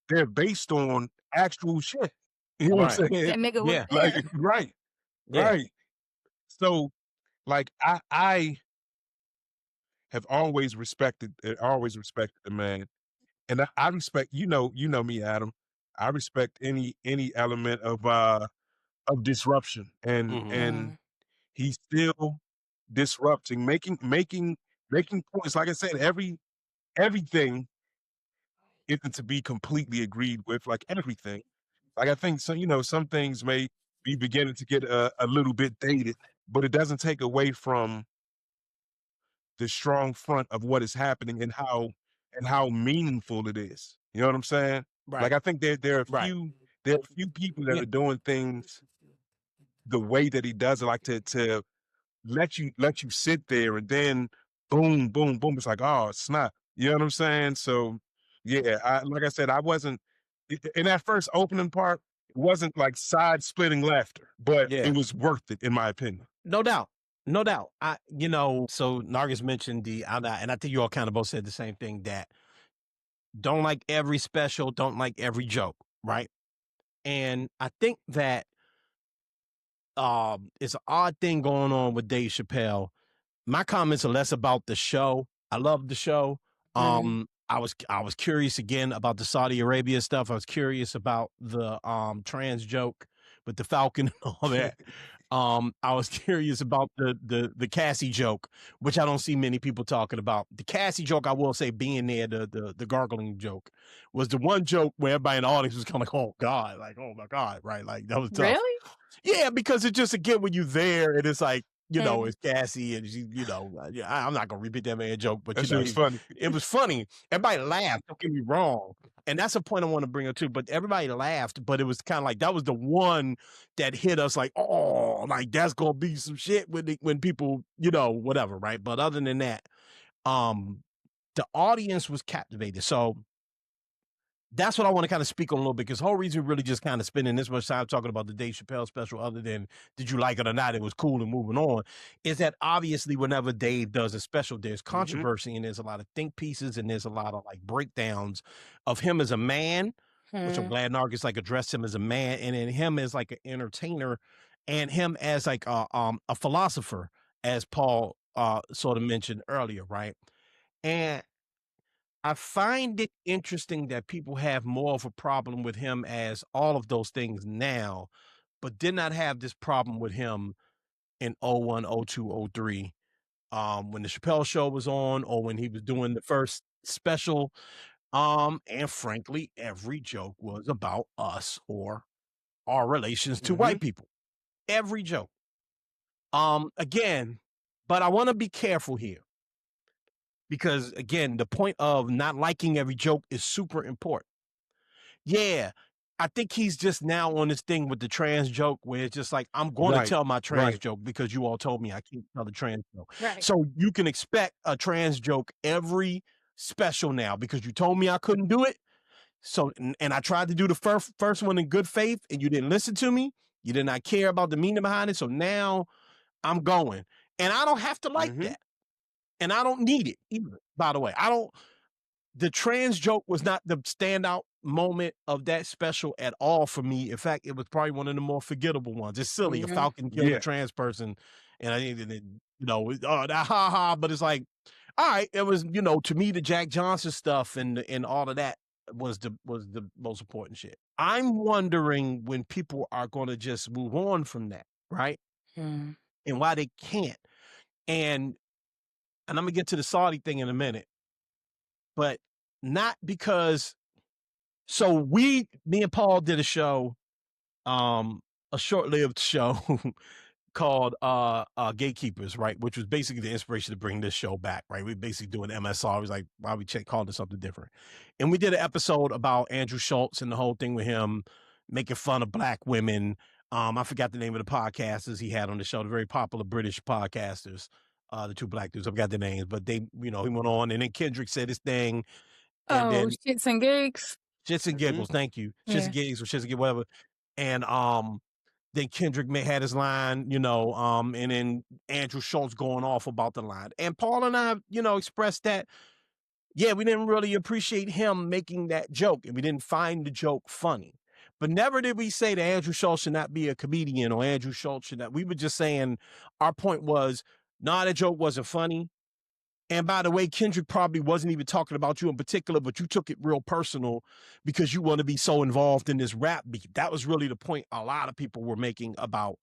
they're based on actual shit. You know what I'm Right. saying? That nigga was Yeah. Like, there. right, Yeah. right. So, like, I have always respected the man, and I respect, you know me, Adam. I respect any element of disruption, Mhm. and he's still disrupting, making points. Like I said, everything isn't to be completely agreed with, like everything. Like I think some, some things may be beginning to get a little bit dated, but it doesn't take away from the strong front of what is happening and how meaningful it is. You know what I'm saying? Right. Like I think there are a Right. few people that Yeah. are doing things the way that he does it, like to let you sit there and then boom, boom, boom. It's like, oh, snap. You know what I'm saying? So yeah, like I said, I wasn't in that first opening part, it wasn't like side splitting laughter, but Yeah. it was worth it in my opinion. No doubt. No doubt. So Nargis mentioned and I think you all kind of both said the same thing, that don't like every special, don't like every joke, right? And I think that it's an odd thing going on with Dave Chappelle. My comments are less about the show. I love the show. I was curious again about the Saudi Arabia stuff. I was curious about the trans joke with the Falcon and all that. I was curious about the Cassie joke, which I don't see many people talking about. The Cassie joke, I will say, being there, the gargling joke was the one joke where everybody in the audience was kind of like, oh God, like, oh my God, right? Like that was tough. Really? Yeah, because it's just, again, when you there and it's like, Mm. it's Cassie and she, I'm not gonna repeat that man joke, but That shit was funny. it was funny. Everybody laughed. Don't get me wrong, and that's a point I want to bring up too. But everybody laughed, but it was kind of like that was the one that hit us like, oh, like that's gonna be some shit when people, whatever, right? But other than that, the audience was captivated. So that's what I want to kind of speak on a little bit, because the whole reason we're really just kind of spending this much time talking about the Dave Chappelle special, other than did you like it or not, it was cool and moving on, is that obviously whenever Dave does a special, there's controversy and there's a lot of think pieces and there's a lot of like breakdowns of him as a man, which I'm glad Nargis like addressed him as a man, and then him as like an entertainer and him as like a philosopher, as Paul sort of mentioned earlier, right? And I find it interesting that people have more of a problem with him as all of those things now, but did not have this problem with him in '01, '02, '03, when the Chappelle show was on, or when he was doing the first special. And frankly, every joke was about us or our relations to white people. Every joke. Again, but I want to be careful here, because again, the point of not liking every joke is super important. Yeah, I think he's just now on this thing with the trans joke where it's just like, I'm going to Right, tell my trans right. joke because you all told me I can't tell the trans joke. Right. So you can expect a trans joke every special now because you told me I couldn't do it. So, and I tried to do the first one in good faith and you didn't listen to me. You did not care about the meaning behind it. So now I'm going. And I don't have to like that. And I don't need it either, by the way. The trans joke was not the standout moment of that special at all for me. In fact, it was probably one of the more forgettable ones. It's silly. A falcon killed a Yeah. trans person. And I think, that ha ha, but it's like, all right, it was, to me, the Jack Johnson stuff and all of that was the most important shit. I'm wondering when people are going to just move on from that, right? And why they can't. And I'm gonna get to the Saudi thing in a minute, but not because. So me and Paul did a show, a short-lived show called Gatekeepers, right? Which was basically the inspiration to bring this show back, right? We basically doing MSR. It was like, why we called it something different. And we did an episode about Andrew Schultz and the whole thing with him making fun of black women. I forgot the name of the podcasters he had on the show, the very popular British podcasters, the two black dudes. I forgot their names, but they, he went on, and then Kendrick said his thing. And Oh, then shits and gigs. Shits and giggles, thank you. Shits and gigs or shits and giggles, whatever. And then Kendrick had his line, and then Andrew Schultz going off about the line. And Paul and I, expressed that yeah, we didn't really appreciate him making that joke, and we didn't find the joke funny. But never did we say that Andrew Schultz should not be a comedian or Andrew Schultz should not. We were just saying our point was, nah, that joke wasn't funny. And by the way, Kendrick probably wasn't even talking about you in particular, but you took it real personal because you want to be so involved in this rap beat. That was really the point a lot of people were making about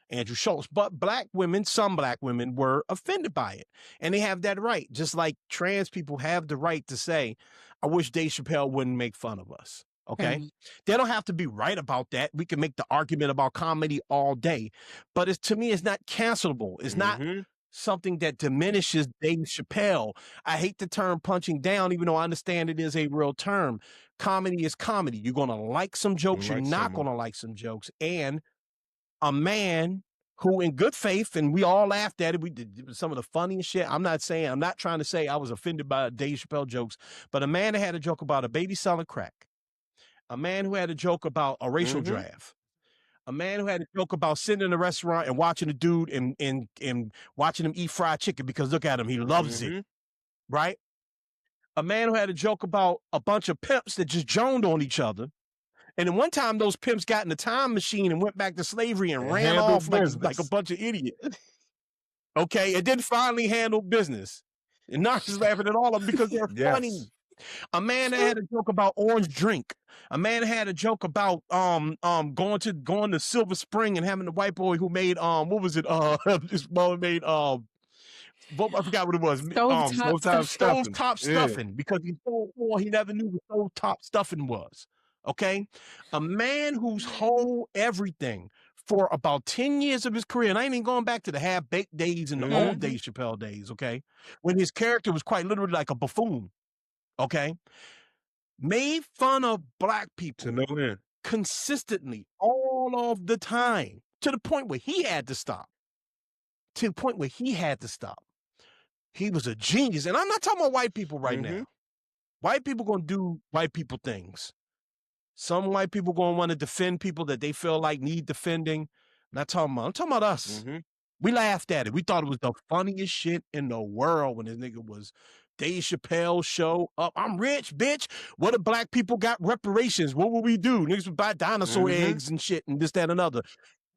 Andrew Schultz. But black women, some black women were offended by it. And they have that right. Just like trans people have the right to say, I wish Dave Chappelle wouldn't make fun of us. Okay. Mhm. They don't have to be right about that. We can make the argument about comedy all day. But to me, it's not cancelable. It's not something that diminishes Dave Chappelle. I hate the term punching down, even though I understand it is a real term. Comedy is comedy. You're going to like some jokes. You're not going to like some jokes. And a man who in good faith, and we all laughed at it. We did some of the funniest shit. I'm not trying to say I was offended by Dave Chappelle jokes, but a man that had a joke about a baby selling crack, a man who had a joke about a racial draft, a man who had a joke about sitting in a restaurant and watching a dude and watching him eat fried chicken because look at him, he loves it, right? A man who had a joke about a bunch of pimps that just joned on each other. And then one time those pimps got in the time machine and went back to slavery and ran off like a bunch of idiots. Okay, it didn't finally handle business. And not just laughing at all of them because they're funny. A man that had a joke about orange drink. A man had a joke about going to Silver Spring and having the white boy who made what was it? This boy made I forgot what it was. Stovetop stuffing because he told Paul he never knew what stovetop stuffing was. Okay, a man whose whole everything for about 10 years of his career, and I ain't even going back to the half-baked days and the old Dave Chappelle days, okay, when his character was quite literally like a buffoon, okay, made fun of black people consistently all of the time to the point where he had to stop. He was a genius. And I'm not talking about white people right now. White people gonna do white people things. Some white people gonna want to defend people that they feel like need defending. I'm talking about us. We laughed at it. We thought it was the funniest shit in the world when this nigga was Dave Chappelle show up. I'm rich, bitch. What if black people got reparations? What would we do? Niggas would buy dinosaur eggs and shit and this, that, and another.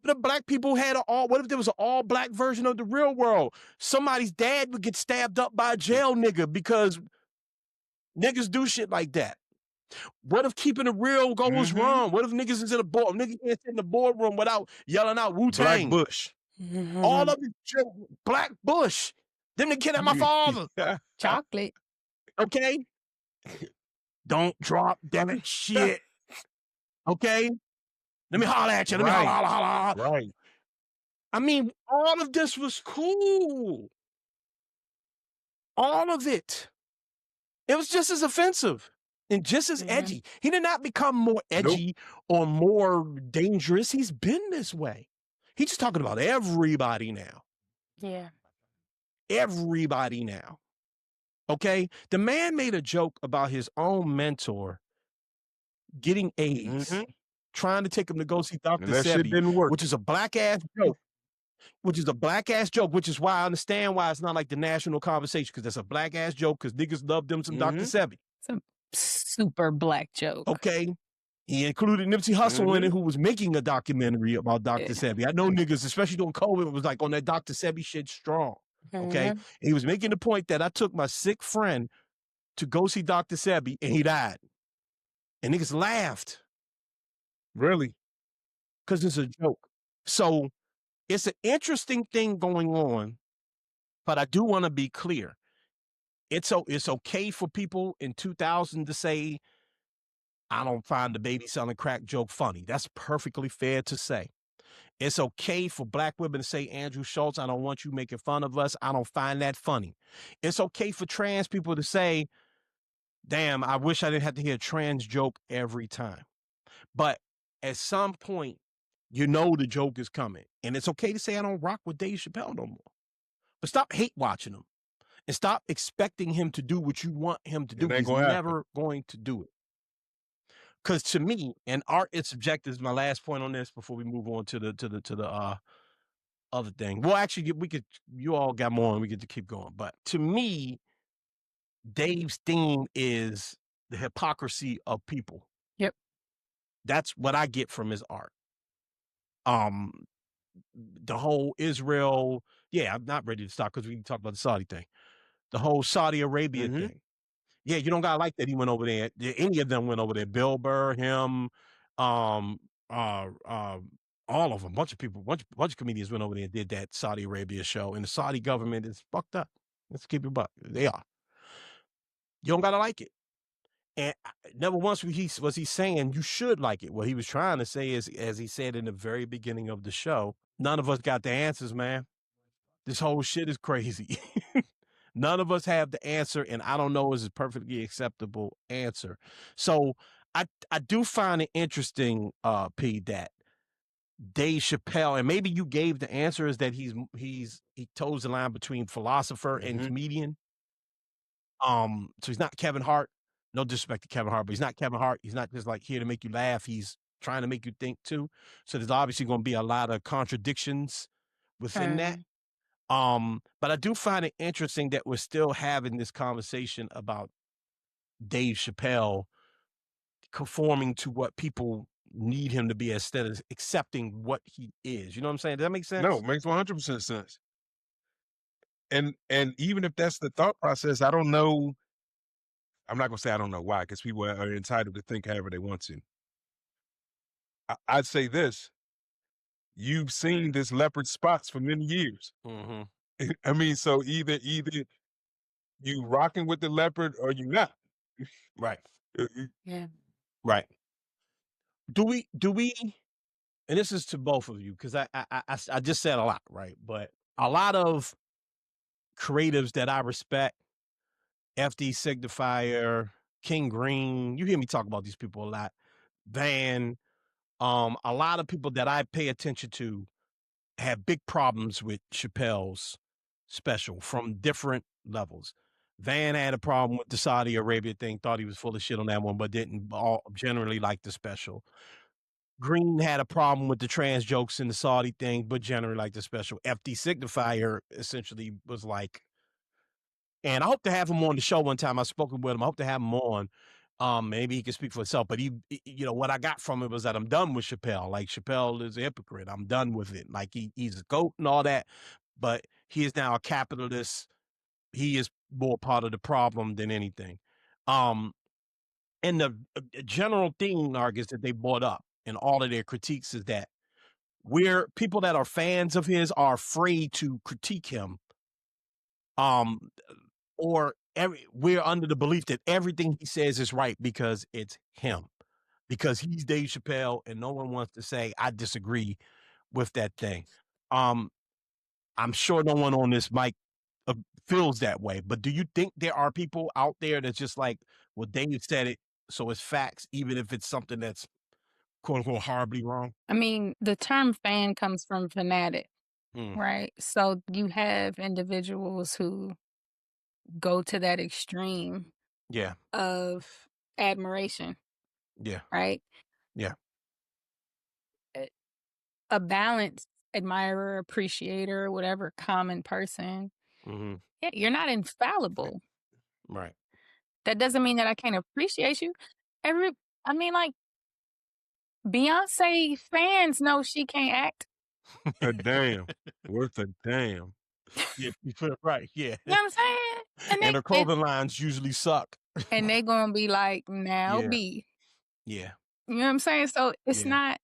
But if black people had what if there was an all black version of the real world? Somebody's dad would get stabbed up by a jail nigga because niggas do shit like that. What if keeping it real goes wrong? What if niggas is in niggas can't sit in the boardroom without yelling out Wu-Tang? Black Bush. All of it, Black Bush. Them that kidnapped my father. Chocolate. Okay? Don't drop that shit. Okay? Let me holler at you. Let me holler. Right. I mean, all of this was cool. All of it. It was just as offensive and just as edgy. He did not become more edgy or more dangerous. He's been this way. He's just talking about everybody now. Yeah. Everybody now. Okay? The man made a joke about his own mentor getting AIDS, trying to take him to go see Dr. And that shit Sebi, didn't work. which is a black-ass joke. Which is why I understand why it's not like the national conversation, because that's a black-ass joke, because niggas love them some Dr. Sebi. It's a super black joke. Okay? He included Nipsey Hussle in it, who was making a documentary about Dr. Sebi. I know niggas, especially during COVID, was like on that Dr. Sebi shit strong. Okay? And he was making the point that I took my sick friend to go see Dr. Sebi, and he died. And niggas laughed. Really? Because it's a joke. So it's an interesting thing going on, but I do want to be clear. It's okay for people in 2000 to say, I don't find the baby selling crack joke funny. That's perfectly fair to say. It's okay for black women to say, Andrew Schultz, I don't want you making fun of us. I don't find that funny. It's okay for trans people to say, damn, I wish I didn't have to hear a trans joke every time. But at some point, you know the joke is coming. And it's okay to say I don't rock with Dave Chappelle no more. But stop hate watching him. And stop expecting him to do what you want him to do. He's never going to do it. Because to me, and art is subjective is my last point on this before we move on to the other thing. Well, actually, you all got more and we get to keep going. But to me, Dave's theme is the hypocrisy of people. Yep. That's what I get from his art. Um, the whole Israel, yeah, I'm not ready to stop because we can talk about the Saudi thing. The whole Saudi Arabia Mhm. thing. Yeah, you don't gotta like that he went over there. Any of them went over there. Bill Burr, him, um, uh, uh, all of them. Bunch of people, bunch of comedians went over there and did that Saudi Arabia show. And the Saudi government is fucked up. Let's keep it buck. They are. You don't gotta like it. And never once was he saying you should like it. What he was trying to say is, as he said in the very beginning of the show, none of us got the answers, man. This whole shit is crazy. None of us have the answer, and I don't know is a perfectly acceptable answer. So I do find it interesting, P, that Dave Chappelle, and maybe you gave the answer, is that he toes the line between philosopher and Mhm. comedian. So he's not Kevin Hart. No disrespect to Kevin Hart, but he's not Kevin Hart. He's not just like here to make you laugh. He's trying to make you think too. So there's obviously going to be a lot of contradictions within that. But I do find it interesting that we're still having this conversation about Dave Chappelle conforming to what people need him to be instead of accepting what he is. You know what I'm saying? Does that make No, sense? it makes 100% sense. And even if that's the thought process, I don't know. I'm not gonna say I don't know why, because people are entitled to think however they want to. I'd say this: you've seen this leopard spots for many years. Mm-hmm. I mean, so either you rocking with the leopard or you not. Right. Yeah. Right. Do we? And this is to both of you because I just said a lot, right? But a lot of creatives that I respect, FD Signifier, King Green, you hear me talk about these people a lot. Van, a lot of people that I pay attention to have big problems with Chappelle's special from different levels. Van had a problem with the Saudi Arabia thing, thought he was full of shit on that one, but didn't all generally like the special. Green had a problem with the trans jokes in the Saudi thing, but generally liked the special. FD Signifier essentially was like, and I hope to have him on the show one time. I've spoken with him. I hope to have him on. Maybe he can speak for himself. But you know, what I got from it was that I'm done with Chappelle. Like Chappelle is a hypocrite. I'm done with it. Like he's a goat and all that, but he is now a capitalist. He is more part of the problem than anything. And the general theme, Argus, that they brought up in all of their critiques is that we're people that are fans of his are afraid to critique him. Or we're under the belief that everything he says is right because it's him, because he's Dave Chappelle, and no one wants to say I disagree with that thing. I'm sure no one on this mic feels that way, but do you think there are people out there that's just like, well, Dave said it, so it's facts, even if it's something that's quote unquote horribly wrong? I mean, the term fan comes from fanatic, Mm, right? So you have individuals who go to that extreme yeah, of admiration, yeah, right? yeah. A a balanced admirer, appreciator, whatever common person. Hmm. Yeah, you're not infallible. Right. That doesn't mean that I can't appreciate you. Every I mean, like, Beyonce fans know she can't act. A damn, worth a damn. Yeah, you put it right. Yeah. You know what I'm saying? And And they her clothing lines usually suck. and they gonna be like, "Now Yeah, be." yeah, You know what I'm saying? So it's yeah. not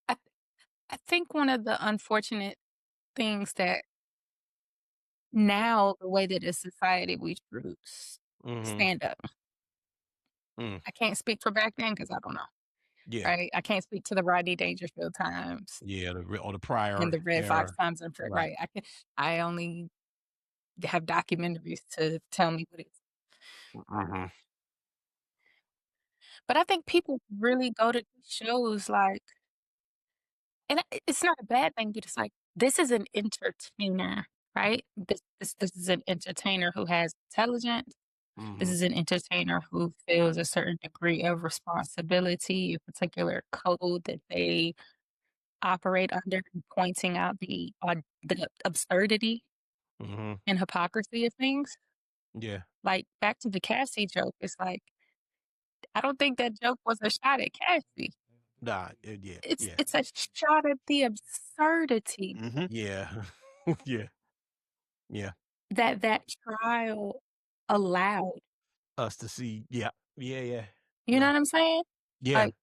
I I think one of the unfortunate things that now the way that as society we choose Mhm. stand up. Mm. I can't speak for back then because I don't know, Yeah, right? I can't speak to the Rodney Dangerfield times yeah, the and prior the Red Fox era. times and Right. right. I only have documentaries to tell me what it's. Mhm. But I think people really go to these shows like, and it's not a bad thing, but it's like this is an entertainer, right? This is an entertainer who has intelligence. This Mhm. is an entertainer who feels a certain degree of responsibility, a particular code that they operate under, and pointing out the absurdity Mhm. and hypocrisy of things. Yeah. Like, back to the Cassie joke, it's like, I don't think that joke was a shot at Cassie. Nah, yeah, yeah, It's a shot at the absurdity yeah, yeah, yeah. that that trial allowed. Us to see, yeah, yeah, yeah, You know yeah, what I'm saying? yeah, Like,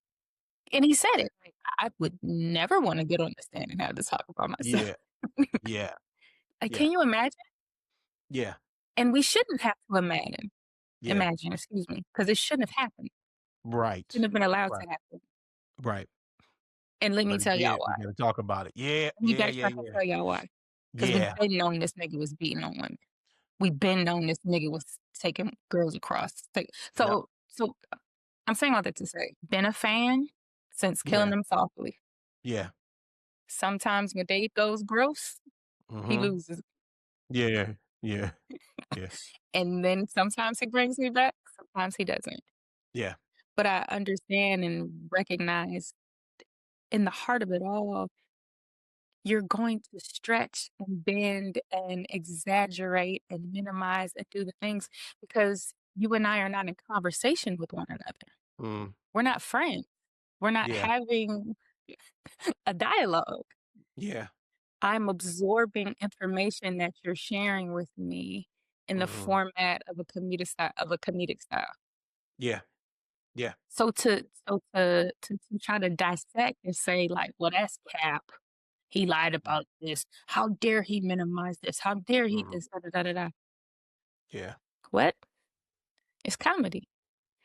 and he said it, like, "I would never wanna get on the stand and have to talk about myself." yeah, yeah, Like, yeah, can you imagine? yeah, And we shouldn't have to yeah. excuse me, because it shouldn't have happened. Shouldn't Right, have been allowed to right, happen. right. And let me But it tell y'all did. We why. gotta talk about it. Yeah, You yeah, guys yeah, I can yeah, tell y'all why. Because 'Cause we've yeah, been knowing this nigga was beating on women. We been knowing this nigga was taking girls across. yep, So I'm saying all that to say, been a fan since Killing yeah, Them Softly. yeah. Sometimes when Dave goes gross, he Mhm. loses. Yeah, yeah, yeah, And then sometimes he brings me back, sometimes he doesn't. yeah. But I understand and recognize in the heart of it all, you're going to stretch and bend and exaggerate and minimize and do the things because you and I are not in conversation with one another. Mm, We're not friends. We're not yeah, having a dialogue. yeah. I'm absorbing information that you're sharing with me in the Mhm. format of a comedic style. Yeah, yeah. So to try to dissect and say like, well, that's cap. He lied about this. How dare he minimize this? How dare he Mhm. this? Da, da, da, da, da. Yeah, What? It's comedy.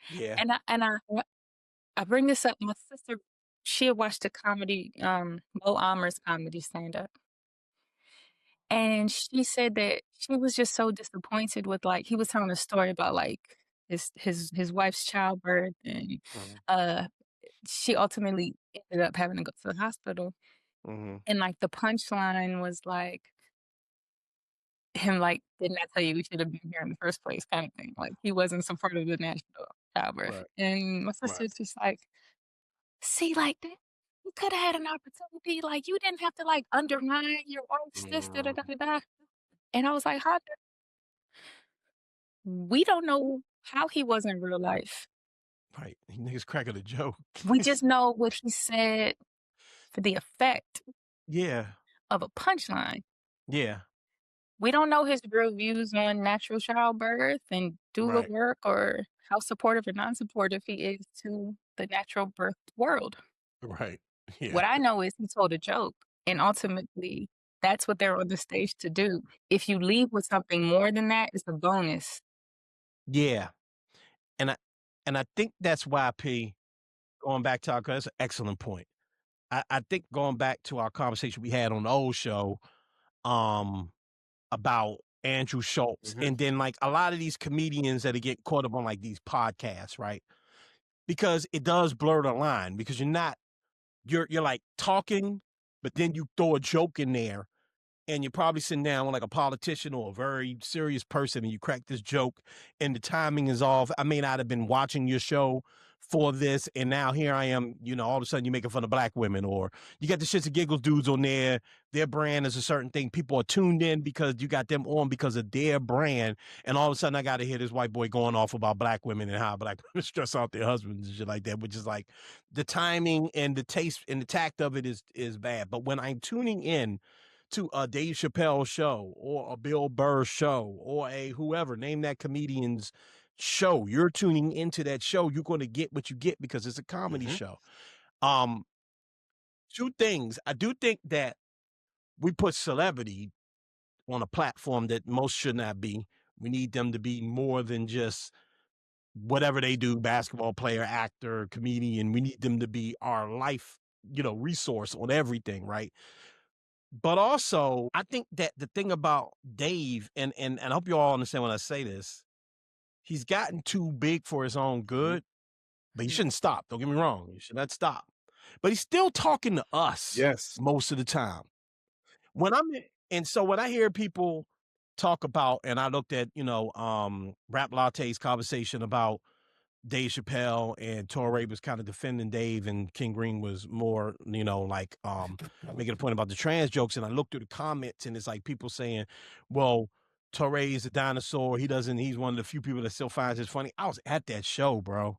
yeah. And I bring this up. My sister, she had watched a comedy, Mo Amer's comedy stand up. And she said that she was just so disappointed with like he was telling a story about like his wife's childbirth and Mhm, uh she ultimately ended up having to go to the hospital. mhm. And like the punchline was like him like, "Didn't I tell you we should have been here in the first place?" kind of thing. Like he wasn't supportive of the natural childbirth. Right, And my right. sister's just like, "See, like that you could have had an opportunity. Like you didn't have to like undermine your wife's this, da da da Mhm. da da." And I was like, "How we don't know how he was in real life. Right. Niggas cracking a joke. We just know what he said for the effect Yeah, of a punchline. yeah. We don't know his real views on natural childbirth and doula Right, work or how supportive or non-supportive he is to the natural birth world. right. Yeah, What I know is he told a joke, and ultimately, that's what they're on the stage to do. If you leave with something more than that, it's a bonus. yeah. And I think that's why going back to our, 'cause that's an excellent point. I think going back to our conversation we had on the old show, um, about Andrew Schultz, Mhm. and then like a lot of these comedians that get caught up on like these podcasts, right? Because it does blur the line because you're like talking, but then you throw a joke in there and you're probably sitting down with like a politician or a very serious person and you crack this joke and the timing is off. I may not have been watching your show for this, and now here I am, all of a sudden you're making fun of black women, or you got the shits and giggles dudes on there. Their brand is a certain thing. People are tuned in because you got them on because of their brand. And all of a sudden I got to hear this white boy going off about black women and how black women stress out their husbands and shit like that, which is like the timing and the taste and the tact of it is bad. But when I'm tuning in to a Dave Chappelle show or a Bill Burr show or a whoever, name that comedian's show, you're tuning into that show, you're going to get what you get because it's a comedy Mhm. show. Um, Two things. I do think that we put celebrity on a platform that most should not be. We need them to be more than just whatever they do, basketball player, actor, comedian. We need them to be our life, resource on everything, right? But also, I think that the thing about Dave, and I hope you all understand when I say this, he's gotten too big for his own Mhm. good, but he shouldn't stop. Don't get me wrong. He should not stop. But he's still talking to us Yes. most of the time. And so when I hear people talk about, and I looked at, Rap Latte's conversation about Dave Chappelle, and Torre was kind of defending Dave, and King Green was more, making a point about the trans jokes. And I looked through the comments, and it's like people saying, well, Torre is a dinosaur. He's one of the few people that still finds it funny. I was at that show, bro.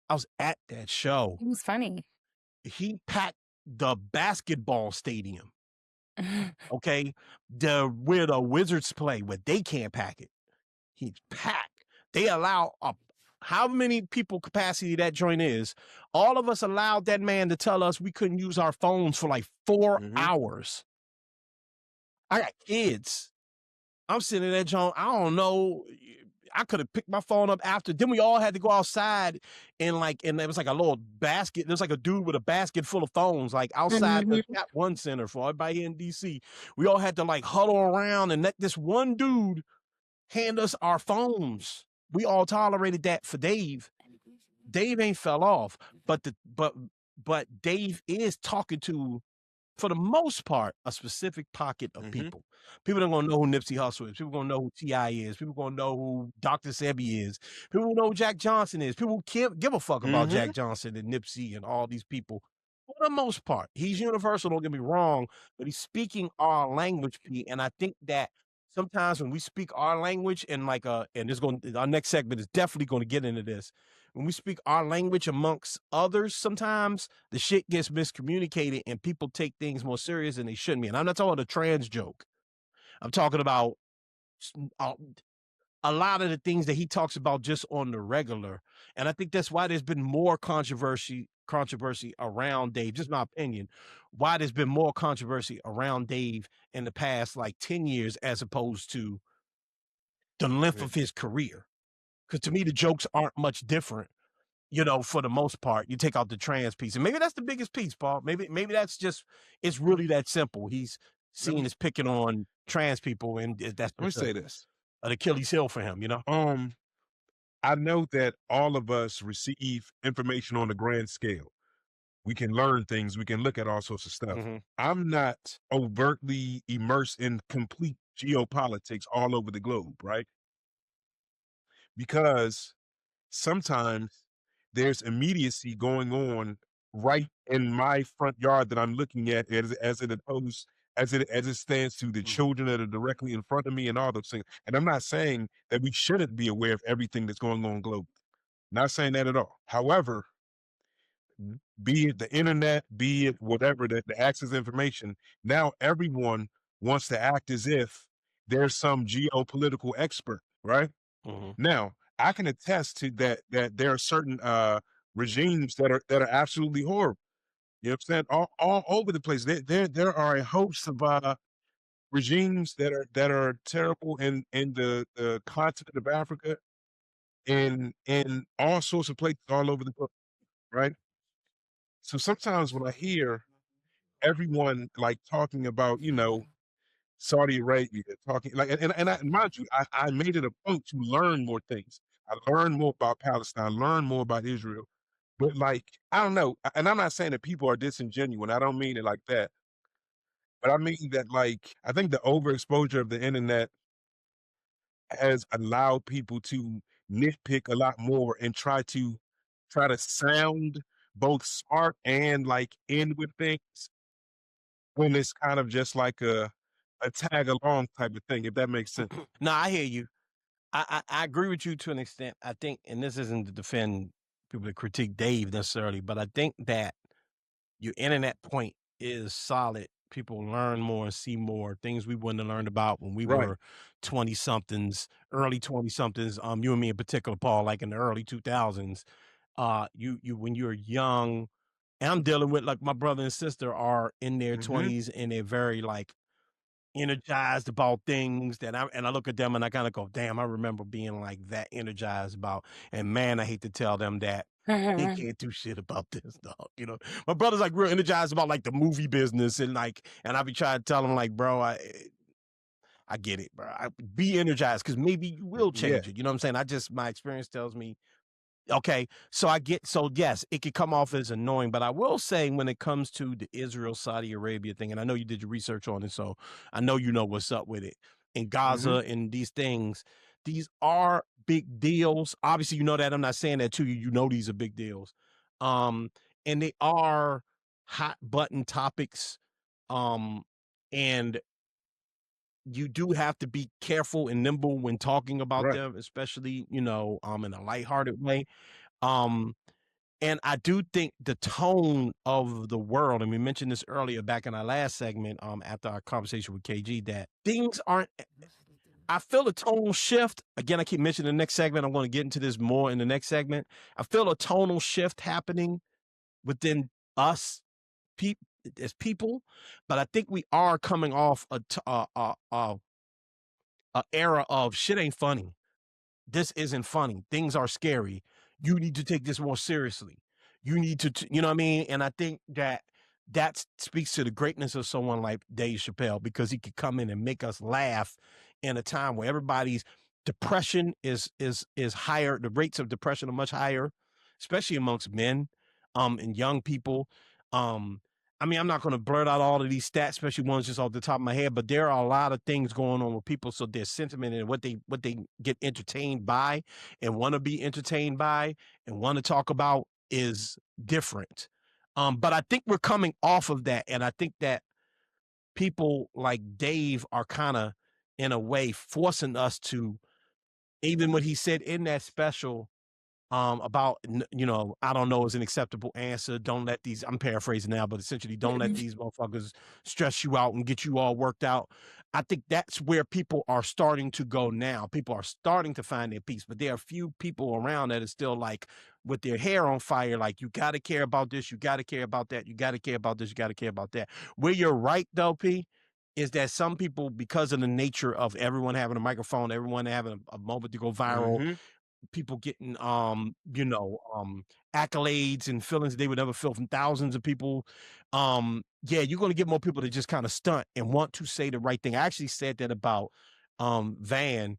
I was at that show. It was funny. He packed the basketball stadium. Okay. Where the Wizards play, where they can't pack it. He's packed. They allow how many people capacity that joint is. All of us allowed that man to tell us we couldn't use our phones for like 4 hours. I got kids. I'm sitting in that joint. I don't know. I could have picked my phone up after. Then we all had to go outside and there was like a little basket. There's like a dude with a basket full of phones, like outside the Cap One Center for everybody here in DC. We all had to like huddle around and let this one dude hand us our phones. We all tolerated that for Dave. Dave ain't fell off, but Dave is talking to, for the most part, a specific pocket of people. People don't gonna know who Nipsey Hussle is. People gonna know who T.I. is. People gonna know who Dr. Sebi is. People know who Jack Johnson is. People can't give a fuck about Jack Johnson and Nipsey and all these people. For the most part, he's universal, don't get me wrong, but he's speaking our language, P. And I think that sometimes when we speak our language and our next segment is definitely going to get into this. When we speak our language amongst others, sometimes the shit gets miscommunicated and people take things more serious than they shouldn't be. And I'm not talking about a trans joke. I'm talking about a lot of the things that he talks about just on the regular. And I think that's why there's been more controversy around Dave, just my opinion, why there's been more controversy around Dave in the past like 10 years as opposed to the length of his career. Because to me, the jokes aren't much different, for the most part. You take out the trans piece. And maybe that's the biggest piece, Paul. Maybe that's just, it's really that simple. He's seen as picking on trans people, and that's Let me say this. An Achilles heel for him, I know that all of us receive information on a grand scale. We can learn things. We can look at all sorts of stuff. I'm not overtly immersed in complete geopolitics all over the globe, right? Because sometimes there's immediacy going on right in my front yard that I'm looking at as it stands to the children that are directly in front of me and all those things. And I'm not saying that we shouldn't be aware of everything that's going on globally. Not saying that at all. However, be it the internet, be it whatever, the access to information, now everyone wants to act as if there's some geopolitical expert, right? Now, I can attest to that there are certain regimes that are absolutely horrible. You know what I'm saying? All over the place. There are a host of regimes that are terrible in the continent of Africa and in all sorts of places all over the globe, right? So sometimes when I hear everyone like talking about, Saudi Arabia, talking like, and mind you, I made it a point to learn more things. I learned more about Palestine, learn more about Israel. But like, I don't know, and I'm not saying that people are disingenuous. I don't mean it like that. But I mean that, like, I think the overexposure of the internet has allowed people to nitpick a lot more and try to sound both smart and like end with things when it's kind of just like a tag along type of thing, if that makes sense. No, I hear you. I agree with you to an extent. I think, and this isn't to defend people that critique Dave necessarily, but I think that your internet point is solid. People learn more and see more things we wouldn't have learned about when we Right. were 20 somethings, early 20 somethings. You and me in particular, Paul, like in the early 2000s. You when you're young, and I'm dealing with, like, my brother and sister are in their 20s and they're very like energized about things that I look at them and I kind of go, damn, I remember being like that energized about, and man, I hate to tell them that they can't do shit about this, dog. My brother's like real energized about like the movie business and I be trying to tell him like, bro, I get it, bro. Be energized because maybe you will change it. You know what I'm saying? My experience tells me, okay, so yes, it could come off as annoying, but I will say when it comes to the Israel-Saudi Arabia thing, and I know you did your research on it, so I know you know what's up with it. In Gaza and these things, these are big deals. Obviously, you know that. I'm not saying that to you. You know these are big deals. And they are hot button topics. And you do have to be careful and nimble when talking about Right. them, especially, in a lighthearted way. Um, and I do think the tone of the world, and we mentioned this earlier back in our last segment, after our conversation with KG, that things aren't. I feel a tonal shift. Again, I keep mentioning the next segment. I'm going to get into this more in the next segment. I feel a tonal shift happening within us as people, but I think we are coming off a era of shit ain't funny. This isn't funny. Things are scary. You need to take this more seriously. You need to, you know what I mean? And I think that speaks to the greatness of someone like Dave Chappelle, because he could come in and make us laugh in a time where everybody's depression is higher. The rates of depression are much higher, especially amongst men, and young people. I mean, I'm not going to blurt out all of these stats, especially ones just off the top of my head, but there are a lot of things going on with people. So their sentiment and what they get entertained by and want to be entertained by and want to talk about is different. But I think we're coming off of that, and I think that people like Dave are kind of, in a way, forcing us to, even what he said in that special, about, I don't know is an acceptable answer. Don't let these, I'm paraphrasing now, but essentially, don't let these motherfuckers stress you out and get you all worked out. I think that's where people are starting to go now. People are starting to find their peace, but there are a few people around that are still like with their hair on fire, like, you got to care about this, you got to care about that, you got to care about this, you got to care about that. Where you're right, though, P, is that some people, because of the nature of everyone having a microphone, everyone having a moment to go viral, Mm-hmm. people getting accolades and feelings they would never feel from thousands of people. Yeah, you're going to get more people to just kind of stunt and want to say the right thing. I actually said that about Van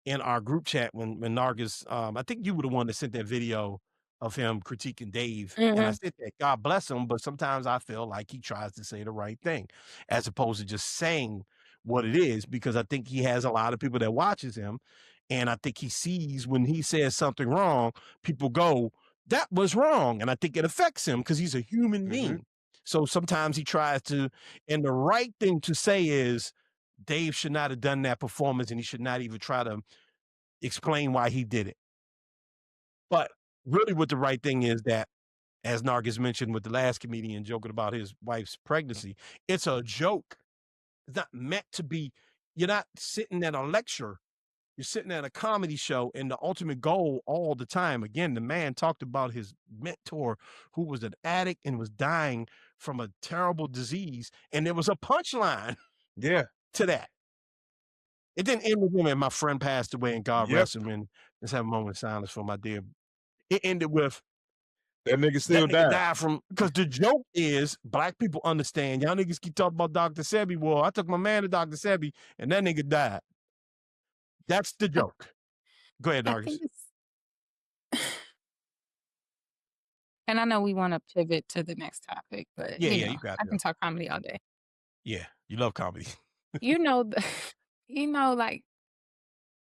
in our group chat when Nargis, I think you were the one that sent that video of him critiquing Dave. And I said that God bless him, but sometimes I feel like he tries to say the right thing as opposed to just saying what it is, because I think he has a lot of people that watches him. And I think he sees when he says something wrong, people go, that was wrong. And I think it affects him because he's a human being. So sometimes he tries to, and the right thing to say is Dave should not have done that performance and he should not even try to explain why he did it. But really what the right thing is that, as Nargis mentioned with the last comedian joking about his wife's pregnancy, it's a joke. It's not meant to be, you're not sitting at a lecture. You're sitting at a comedy show, and the ultimate goal all the time, again, the man talked about his mentor who was an addict and was dying from a terrible disease, and there was a punchline Yeah. to that. It didn't end with him and my friend passed away and God Yep. rest him, and let's have a moment of silence for my dear. It ended with That nigga still that nigga died. died from, because the joke is black people understand. Y'all niggas keep talking about Dr. Sebi. Well, I took my man to Dr. Sebi and that nigga died. That's the joke. Go ahead, I Nargis. think it's and I know we wanna pivot to the next topic, but, Yeah, you got I it. can talk comedy all day. Yeah, you love comedy. You know, the like,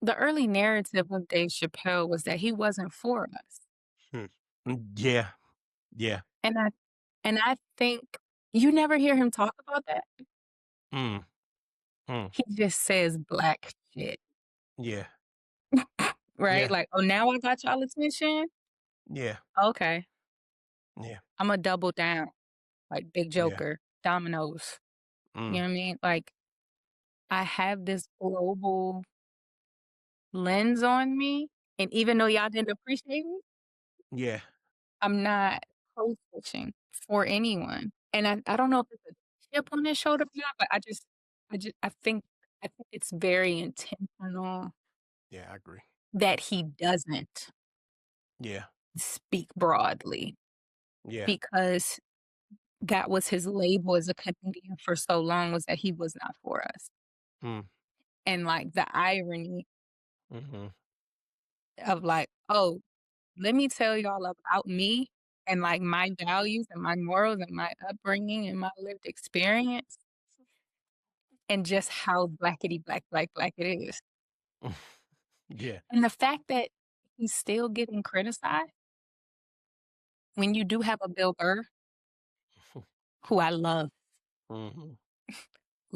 the early narrative of Dave Chappelle was that he wasn't for us, Yeah, yeah. and I think you never hear him talk about that. Mm, mm, He just says black shit, yeah, right? yeah, Like, "Oh, now I got y'all attention? yeah, Okay, yeah, Imma double down." Like Big yeah. Joker, Dominoes, you Mm, know what I mean? Like, I have this global lens on me, and even though y'all didn't appreciate me, yeah. I'm not code switching for anyone. And I don't know if it's a chip on his shoulder or not, but I think it's very intentional Yeah, I agree. that he doesn't Yeah, speak broadly yeah. because that was his label as a comedian for so long, was that he was not for us. Mm, And like the irony mm-hmm. of like, oh, let me tell y'all about me and like my values and my morals and my upbringing and my lived experience and just how blackety black it is. Yeah. And the fact that he's still getting criticized when you do have a Bill Burr, who I love, Mm-hmm.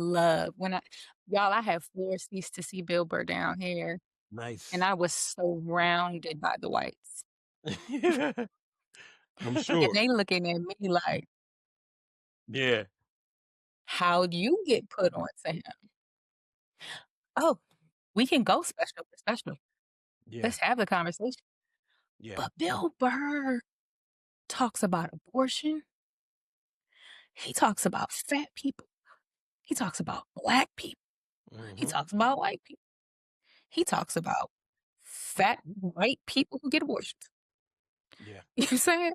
love when I had floor seats to see Bill Burr down here, and Nice. I was surrounded by the whites, I'm and sure. they looking at me like, Yeah. "How'd you get put on to him?" Oh, we can go special for special. Yeah. Let's have the conversation. Yeah. But Bill Burr talks about abortion. He talks about fat people. He talks about black people. He Mhm. talks about white people. He talks about fat white people who get abortions. Yeah. You know what I'm saying?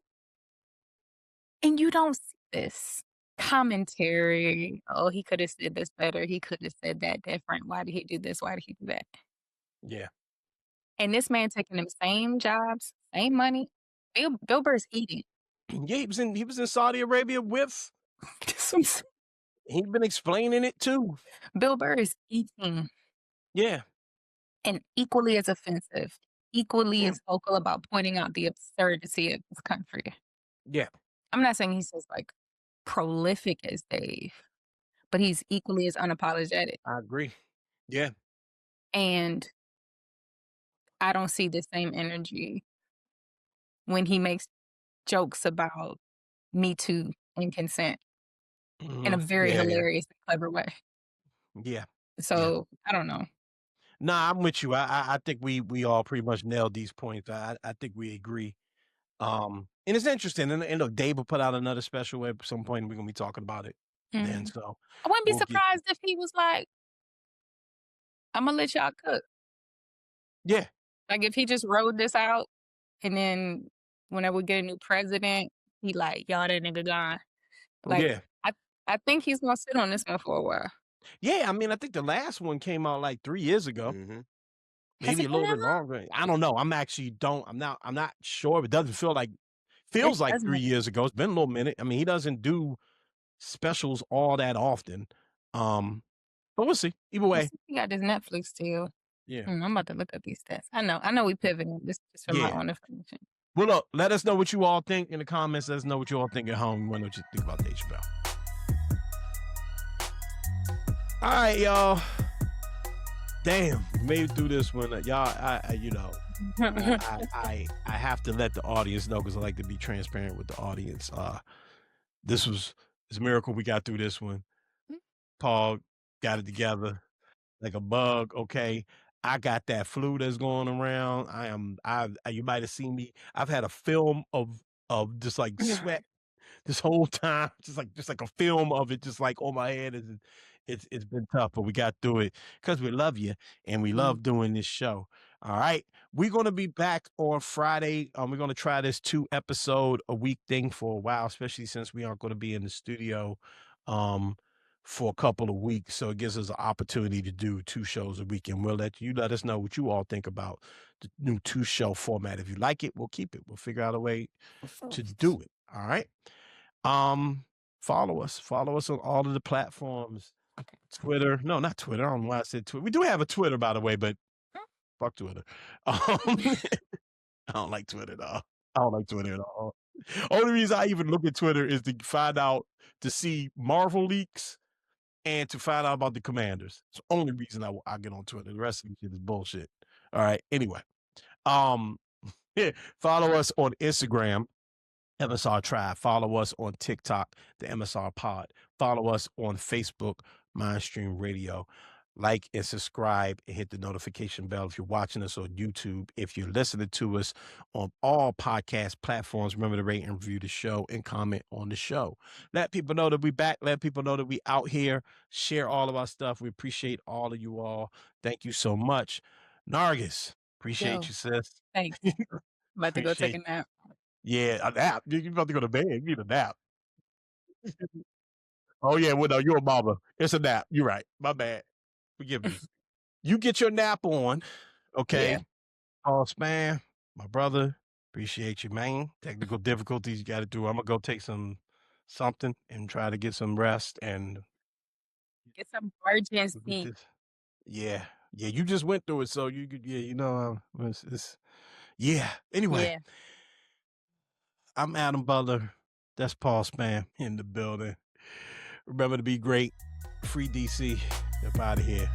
And you don't see this commentary. Oh, he could have said this better. He could have said that different. Why did he do this? Why did he do that? Yeah. And this man taking them same jobs, same money. Bill Burr's eating. Yeah, he was in Saudi Arabia with Some s- he'd been explaining it too. Bill Burr is eating Yeah. and equally as offensive, equally Yeah. as vocal about pointing out the absurdity of this country. Yeah. I'm not saying he's as like prolific as Dave, but he's equally as unapologetic. I agree. Yeah. And I don't see the same energy when he makes jokes about Me Too and consent in a Mhm. very Yeah. hilarious and clever way. Yeah. Yeah. So I don't know. Nah, I'm with you. I think we all pretty much nailed these points. I think we agree. And it's interesting. And look, Dave will put out another special at some point. We're gonna be talking about it then. Mhm. So I wouldn't be we'll get surprised if he was like, I'm gonna let y'all cook. yeah. Like if he just rode this out and then whenever we get a new president, he like, y'all that nigga gone. Like Yeah. I I think he's gonna sit on this one for a while. Yeah. I mean, I think the last one came out like 3 years ago. Mm-hmm. Has Maybe it a been little that bit long? longer. I don't know. I'm not sure. It doesn't feel like It feels like doesn't. 3 years ago. It's been a little minute. I mean, he doesn't do specials all that often. But we'll see. Either I way. see he got this Netflix deal. Yeah. I'm about to look up these stats. I know we pivoting. This is for my Yeah. own information. Well, look, let us know what you all think in the comments. Let us know what you all think at home. We want to know what you think about Dave Chappelle. All right, y'all. Damn, we made it through this one. Y'all, I have to let the audience know because I like to be transparent with the audience. It's a miracle we got through this one. Paul got it together like a bug. Okay. I got that flu that's going around. You might have seen me. I've had a film of just like sweat this whole time, just like a film of it, just like on my head. It's been tough, but we got through it because we love you and we love doing this show. All right, we're gonna be back on Friday. We're gonna try this 2 episode a week thing for a while, especially since we aren't gonna be in the studio for a couple of weeks. So it gives us an opportunity to do 2 shows a week, and we'll let us know what you all think about the new 2-show format. If you like it, we'll keep it. We'll figure out a way to do it. All right. Follow us on all of the platforms. Twitter. No, not Twitter. I don't know why I said Twitter. We do have a Twitter, by the way, but fuck Twitter. I don't like Twitter at all. I don't like Twitter at all. Only reason I even look at Twitter is to find out, to see Marvel leaks and to find out about the Commanders. It's the only reason I get on Twitter. The rest of the shit is bullshit. All right. Anyway, um, follow us on Instagram, MSR Tribe. Follow us on TikTok, the MSR Pod. Follow us on Facebook, Mindstream Radio. Like and subscribe and hit the notification bell if you're watching us on YouTube. If you're listening to us on all podcast platforms, remember to rate and review the show and comment on the show. Let people know that we back. Let people know that we out here. Share all of our stuff. We appreciate all of you all. Thank you so much. Nargis, appreciate Yo, you, sis. thanks. About to go take Appreciate a nap. yeah, a nap. You're about to go to bed. You need a nap. Oh, yeah. Well, no, you're a mama. It's a nap. You're right. My bad. Forgive me. You get your nap on, Yeah. okay? Oh, man, my brother, appreciate you, man. Technical difficulties you got to do. I'm going to go take something and try to get some rest and Get some we'll get urgency. this. Yeah. Yeah, you just went through it, so you could, yeah, yeah. Anyway, Yeah. I'm Adam Butler. That's Paul Spam in the building. Remember to be great. Free DC. Up out of here.